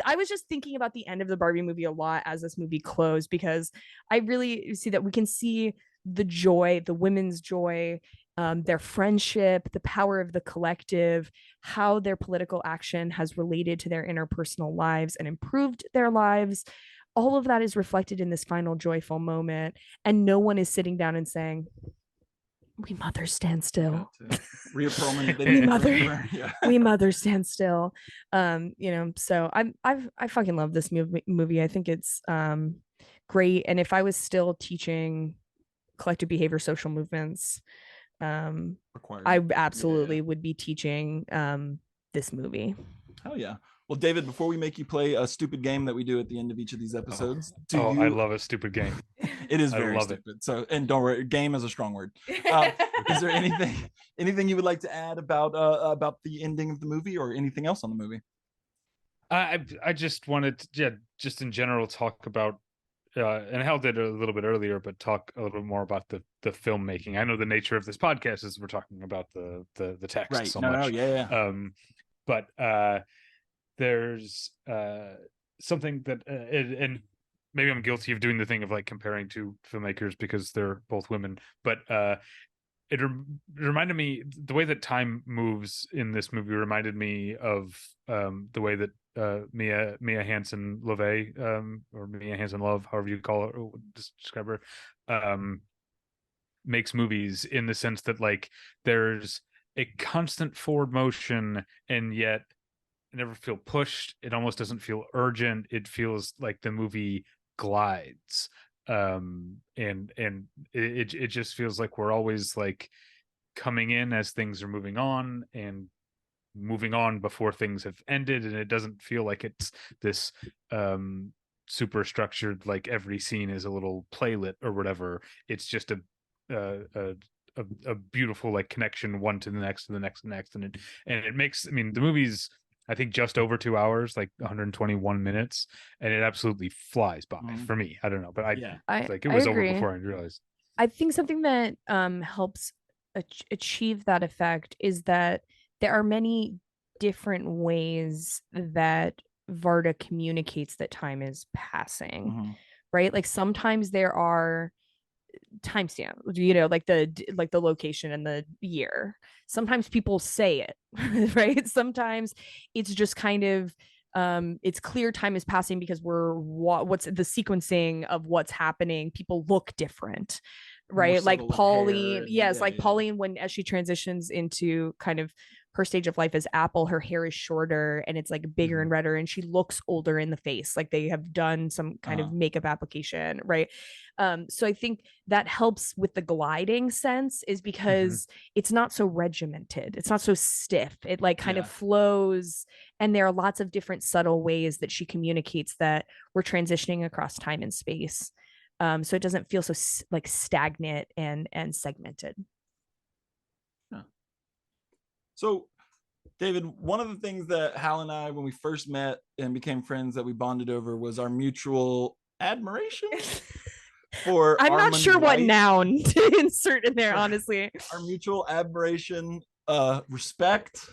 I was just thinking about the end of the Barbie movie a lot as this movie closed, because I really see that we can see the joy, the women's joy, their friendship, the power of the collective, how their political action has related to their interpersonal lives and improved their lives. All of that is reflected in this final joyful moment, and no one is sitting down and saying, we mothers stand still. Rhea Perlman, we mothers stand still. So I fucking love this movie. I think it's great. And if I was still teaching collective behavior, social movements, I absolutely would be teaching this movie. Hell yeah. Well, David, before we make you play a stupid game that we do at the end of each of these episodes, I love a stupid game. It is very stupid. So, and don't worry, game is a strong word. Is there anything you would like to add about the ending of the movie, or anything else on the movie? I just wanted to, just in general, talk about, and Hal did a little bit earlier, but talk a little bit more about the filmmaking. I know the nature of this podcast is we're talking about the text, right? So much. But there's something that and maybe I'm guilty of doing the thing of like comparing two filmmakers because they're both women, but it reminded me, the way that time moves in this movie reminded me of the way that Mia Hansen-Love, or Mia Hansen-Love, however you call her, describe her, makes movies, in the sense that like there's a constant forward motion, and yet I never feel pushed. It almost doesn't feel urgent. It feels like the movie glides. And it just feels like we're always like coming in as things are moving on, and moving on before things have ended. And it doesn't feel like it's this super structured, like every scene is a little playlet or whatever. It's just a a beautiful like connection one to the next to the next and next, and it makes, I mean, the movie's I think just over 2 hours, like 121 minutes, and it absolutely flies by for me. I don't know, but it was over before I realized. I think something that helps achieve that effect is that there are many different ways that Varda communicates that time is passing, right? Like sometimes there are timestamp, like the location and the year. Sometimes people say it, right? Sometimes it's just kind of it's clear time is passing because what's the sequencing of what's happening. People look different, right? Like Pauline, Pauline, when as she transitions into kind of her stage of life as Apple, her hair is shorter and it's like bigger and redder, and she looks older in the face, like they have done some kind of makeup application, right? So I think that helps with the gliding sense, is because it's not so regimented, it's not so stiff, it like kind of flows, and there are lots of different subtle ways that she communicates that we're transitioning across time and space. So it doesn't feel so like stagnant and segmented. So, David, one of the things that Hal and I, when we first met and became friends, that we bonded over was our mutual admiration for I'm Armand not sure White. What noun to insert in there, honestly. Our mutual admiration, respect,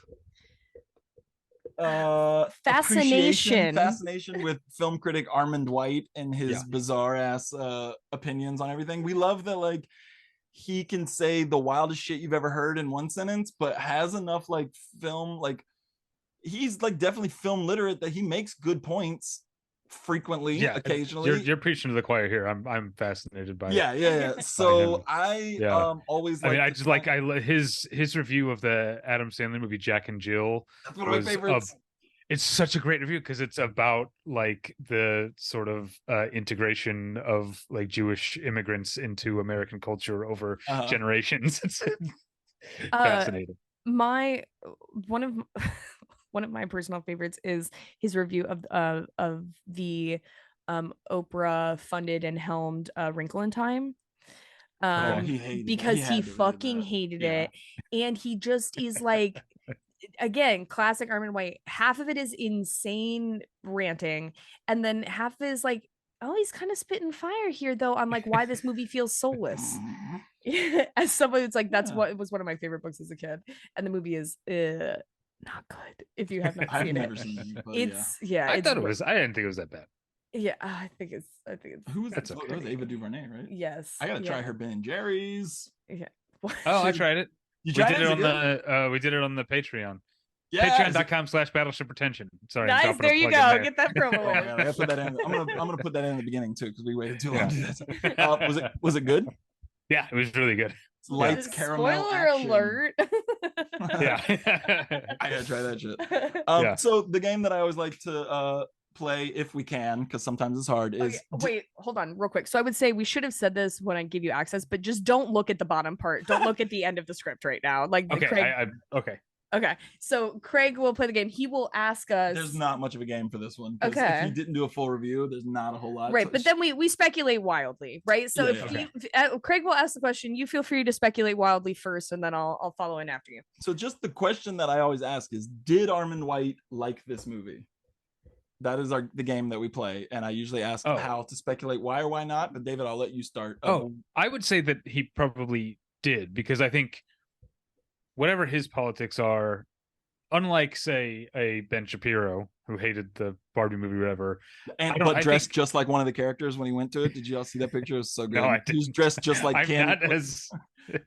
fascination with film critic Armand White and his bizarre ass opinions on everything. We love that, like, he can say the wildest shit you've ever heard in one sentence, but has enough like film, like he's like definitely film literate, that he makes good points frequently, occasionally. You're preaching to the choir here. I'm fascinated by So I always I mean, I just like his review of the Adam Sandler movie Jack and Jill. That's one of my favorites. It's such a great review because it's about like the sort of integration of like Jewish immigrants into American culture over generations. It's fascinating. One of my personal favorites is his review of the Oprah funded and helmed Wrinkle in Time. Because he fucking hated it, and he just is like, again, classic Armand White. Half of it is insane ranting, and then half is like, oh, he's kind of spitting fire here though on like why this movie feels soulless. As someone who's like, that's what was one of my favorite books as a kid, and the movie is not good if you have not seen it. I thought it was. I didn't think it was that bad. Yeah, I think it's. Who was that? It was Ava DuVernay, right? Yes. I gotta try her Ben & Jerry's. Yeah. Oh, I tried it. We did it on the Patreon. Yeah, Patreon.com/Battleship Pretension. Sorry. Nice. There you go. Get that promo. I gotta put that in. I'm gonna put that in the beginning too, because we waited too long to do that. Was it good? Yeah, it was really good. Lights, caramel. Spoiler alert. Yeah. I gotta try that shit. So the game that I always like to play, if we can, because sometimes it's hard, is wait, hold on real quick. So I would say we should have said this when I give you access, but just don't look at the bottom part. Don't look at the end of the script right now. Like Craig, okay, so Craig will play the game. He will ask us. There's not much of a game for this one. If you didn't do a full review, there's not a whole lot. Right, but then we speculate wildly, right? So Craig will ask the question, you feel free to speculate wildly first, and then I'll follow in after you. So just the question that I always ask is, did Armand White like this movie? That is the game that we play, and I usually ask how to speculate why or why not. But David, I'll let you start. I would say that he probably did, because I think whatever his politics are, unlike say a Ben Shapiro who hated the Barbie movie or whatever, but dressed just like one of the characters when he went to it. Did you all see that picture? It was so good. No, I didn't. He was dressed just like Ken.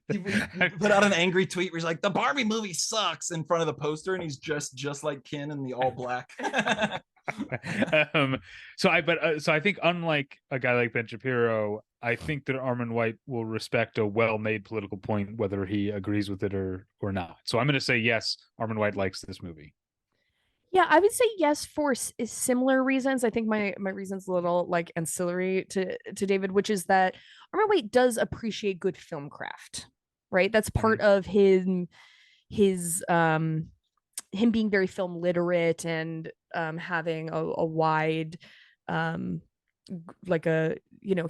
He put out an angry tweet where he's like, the Barbie movie sucks, in front of the poster, and he's dressed just like Ken in the all black. So I think, unlike a guy like Ben Shapiro, I think that Armand White will respect a well-made political point, whether he agrees with it or not. So I'm going to say yes, Armand White likes this movie. Yeah, I would say yes for similar reasons. I think my reason's a little like ancillary to David, which is that Armand White does appreciate good film craft, right? That's part of his him being very film literate and having a wide like a,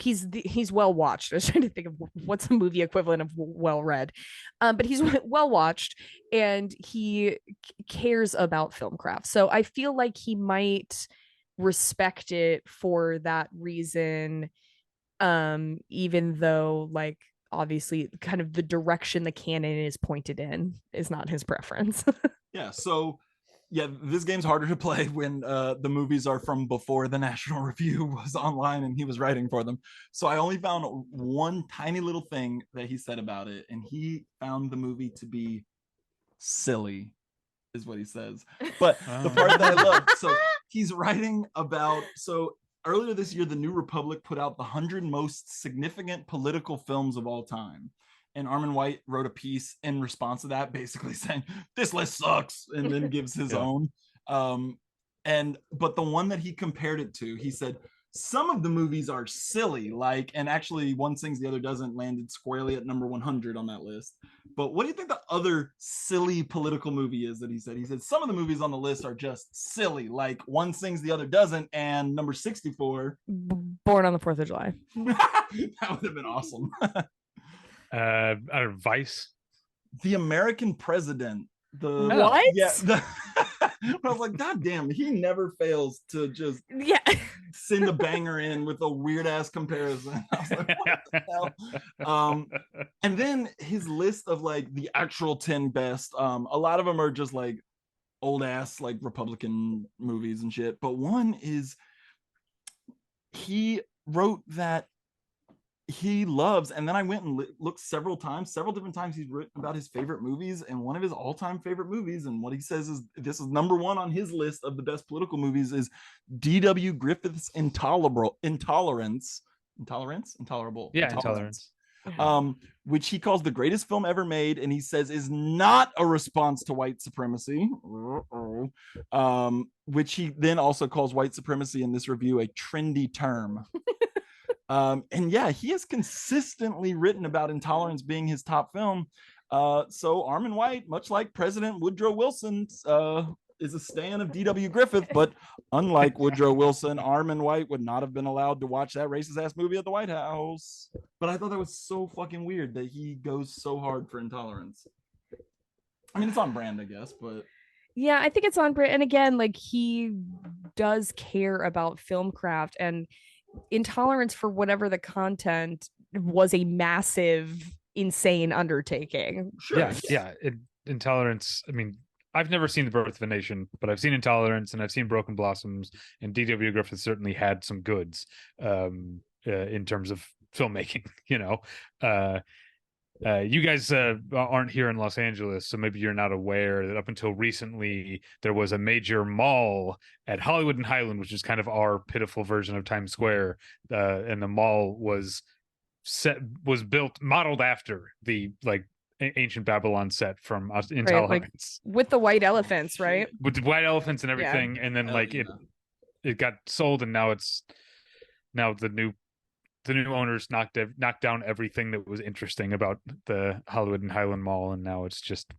he's well watched. I was trying to think of what's a movie equivalent of well read, but he's well watched, and he cares about film craft. So I feel like he might respect it for that reason, even though, like, obviously kind of the direction the canon is pointed in is not his preference. Yeah, so yeah, this game's harder to play when the movies are from before the National Review was online and he was writing for them. So I only found one tiny little thing that he said about it, and he found the movie to be silly, is what he says. But the part that I love, so he's writing about, so earlier this year, the New Republic put out the 100 most significant political films of all time. And Armin White wrote a piece in response to that, basically saying, this list sucks, and then gives his own. But the one that he compared it to, he said, some of the movies are silly, like, and actually One Sings the Other Doesn't landed squarely at number 100 on that list. But what do you think the other silly political movie is that he said? He said some of the movies on the list are just silly, like One Sings the Other Doesn't, and number 64, Born on the 4th of July. That would have been awesome. I don't know, Vice, The American President. What? Yeah. I was like, God damn, he never fails to just send a banger in with a weird ass comparison. I was like, what the hell? And then his list of like the actual 10 best, a lot of them are just like old ass like Republican movies and shit. But one is, he wrote that he loves, and then I went and looked several different times he's written about his favorite movies, and one of his all-time favorite movies, and what he says is, this is number one on his list of the best political movies, is D.W. Griffith's Intolerance, which he calls the greatest film ever made, and he says is not a response to white supremacy, which he then also calls white supremacy in this review a trendy term. And yeah, he has consistently written about Intolerance being his top film. So Armin White, much like President Woodrow Wilson, is a stan of D.W. Griffith, but unlike Woodrow Wilson, Armin White would not have been allowed to watch that racist ass movie at the White House. But I thought that was so fucking weird that he goes so hard for Intolerance. I mean, it's on brand, I guess, but yeah, I think it's on brand. And again, like, he does care about film craft, and Intolerance, for whatever the content, was a massive, insane undertaking. Sure. Intolerance, I mean, I've never seen The Birth of a Nation, but I've seen Intolerance and I've seen Broken Blossoms, and D.W. Griffith certainly had some goods in terms of filmmaking. You guys aren't here in Los Angeles, so maybe you're not aware that up until recently there was a major mall at Hollywood and Highland, which is kind of our pitiful version of Times Square, and the mall was modeled after the like ancient Babylon set from Intolerance, like, with the white elephants, right? With the white elephants and everything, and then it got sold, and now the new owners knocked down everything that was interesting about the Hollywood and Highland Mall, and now it's just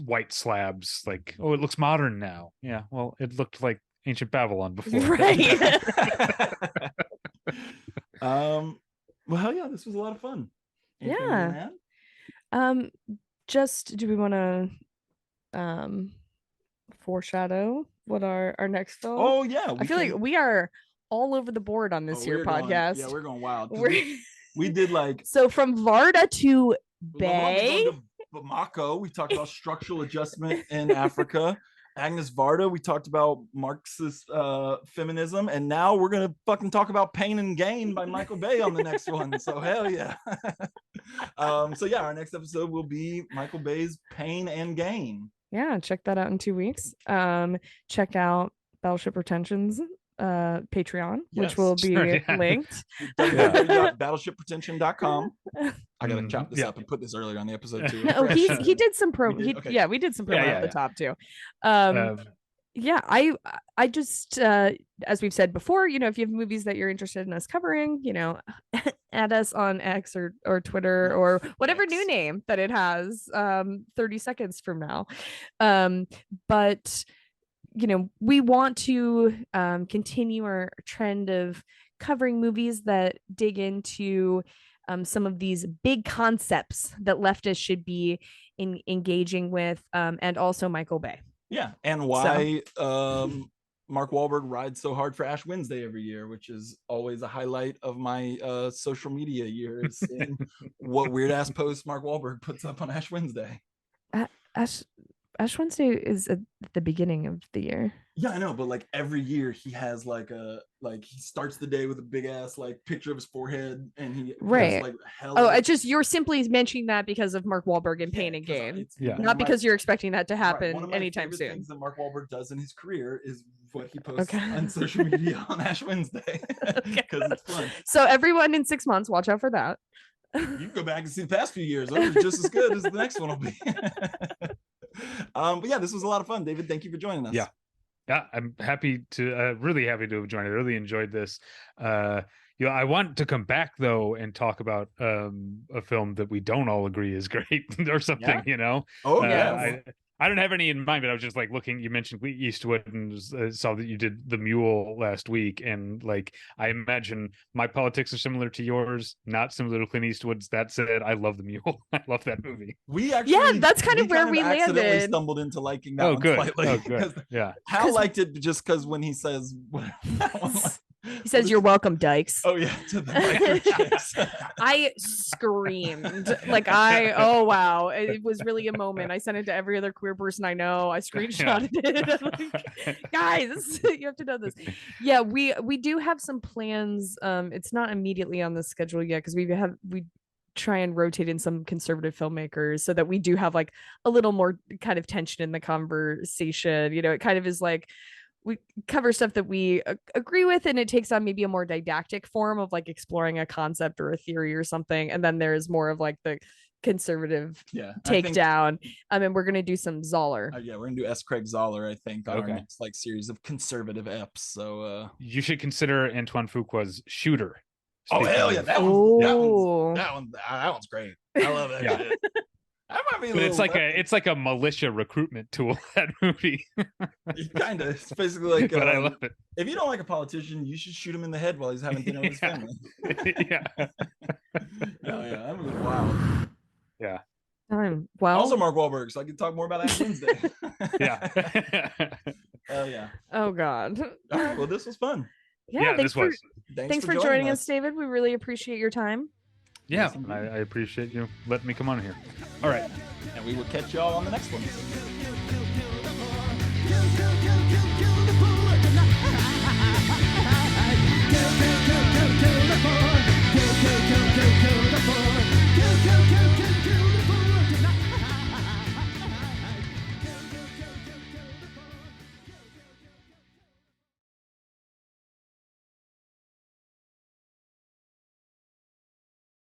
white slabs. Like, oh, it looks modern now. Yeah, well, it looked like ancient Babylon before. Right. Well, yeah, this was a lot of fun. Anything just, do we want to foreshadow what our next film? Oh yeah, I feel like we are all over the board on this here podcast. We're going wild. We did like, so from Varda to Bay, Bamako, we talked about structural adjustment in Africa. Agnes Varda, we talked about Marxist feminism, and now we're gonna fucking talk about Pain and Gain by Michael Bay on the next one. So hell yeah. So yeah, our next episode will be Michael Bay's Pain and Gain. Yeah, check that out in 2 weeks. Check out Battleship Pretension's Patreon, which will be linked. Battleshippretension.com. I gotta chop this up and put this earlier on the episode too. No, he did some we did some promo at the top too. I just as we've said before, if you have movies that you're interested in us covering, add us on X or Twitter or whatever new name that it has 30 seconds from now. But we want to continue our trend of covering movies that dig into some of these big concepts that leftists should be engaging with, and also Michael Bay. Yeah, and why Mark Wahlberg rides so hard for Ash Wednesday every year, which is always a highlight of my social media year, is seeing what weird ass posts Mark Wahlberg puts up on Ash Wednesday. Ash Wednesday is at the beginning of the year. Yeah, I know, but like every year he has he starts the day with a big ass like picture of his forehead, and he right. Has, it's just you're simply mentioning that because of Mark Wahlberg in Pain and Gain, not because you're expecting that to happen anytime soon. Things that Mark Wahlberg does in his career is what he posts on social media on Ash Wednesday, because it's fun. So everyone in 6 months, watch out for that. You can go back and see the past few years; those are just as good as the next one will be. But yeah, this was a lot of fun, David. Thank you for joining us. Yeah, I'm happy to, really happy to have joined. I really enjoyed this. I want to come back though and talk about a film that we don't all agree is great or something. Oh yeah. I don't have any in mind, but I was just like looking. You mentioned Clint Eastwood, and saw that you did The Mule last week, and like I imagine my politics are similar to yours, not similar to Clint Eastwood's. That said, I love The Mule. I love that movie. We actually, that's kind of where we landed. Stumbled into liking that one good. slightly. Oh, good. Yeah, Hal liked it just because when he says, he says, "You're welcome, Dykes." Oh yeah, to the biker. I screamed oh wow, it was really a moment. I sent it to every other queer person I know. I screenshotted it. Like, guys, you have to know this. Yeah, we do have some plans. It's not immediately on the schedule yet because we try and rotate in some conservative filmmakers so that we do have like a little more kind of tension in the conversation. It kind of is like we cover stuff that we agree with, and it takes on maybe a more didactic form of like exploring a concept or a theory or something. And then there's more of like the conservative takedown. And we're going to do some Zoller. We're going to do S. Craig Zoller, I think, on our next like series of conservative eps. So you should consider Antoine Fuqua's Shooter. Oh hell yeah, that one's great. I love that shit. That might be, but it's like a militia recruitment tool. That movie, kind of. It's basically like. But I love it. If you don't like a politician, you should shoot him in the head while he's having dinner with his family. Yeah. Oh yeah, that was wild. Yeah. Well. Also, Mark Wahlberg, so I can talk more about Ash Wednesday. Yeah. Oh yeah. Oh God. All right. Well, this was fun. Yeah. Thanks for joining us, David. We really appreciate your time. Yeah, I appreciate you letting me come on here. All right. And we will catch y'all on the next one.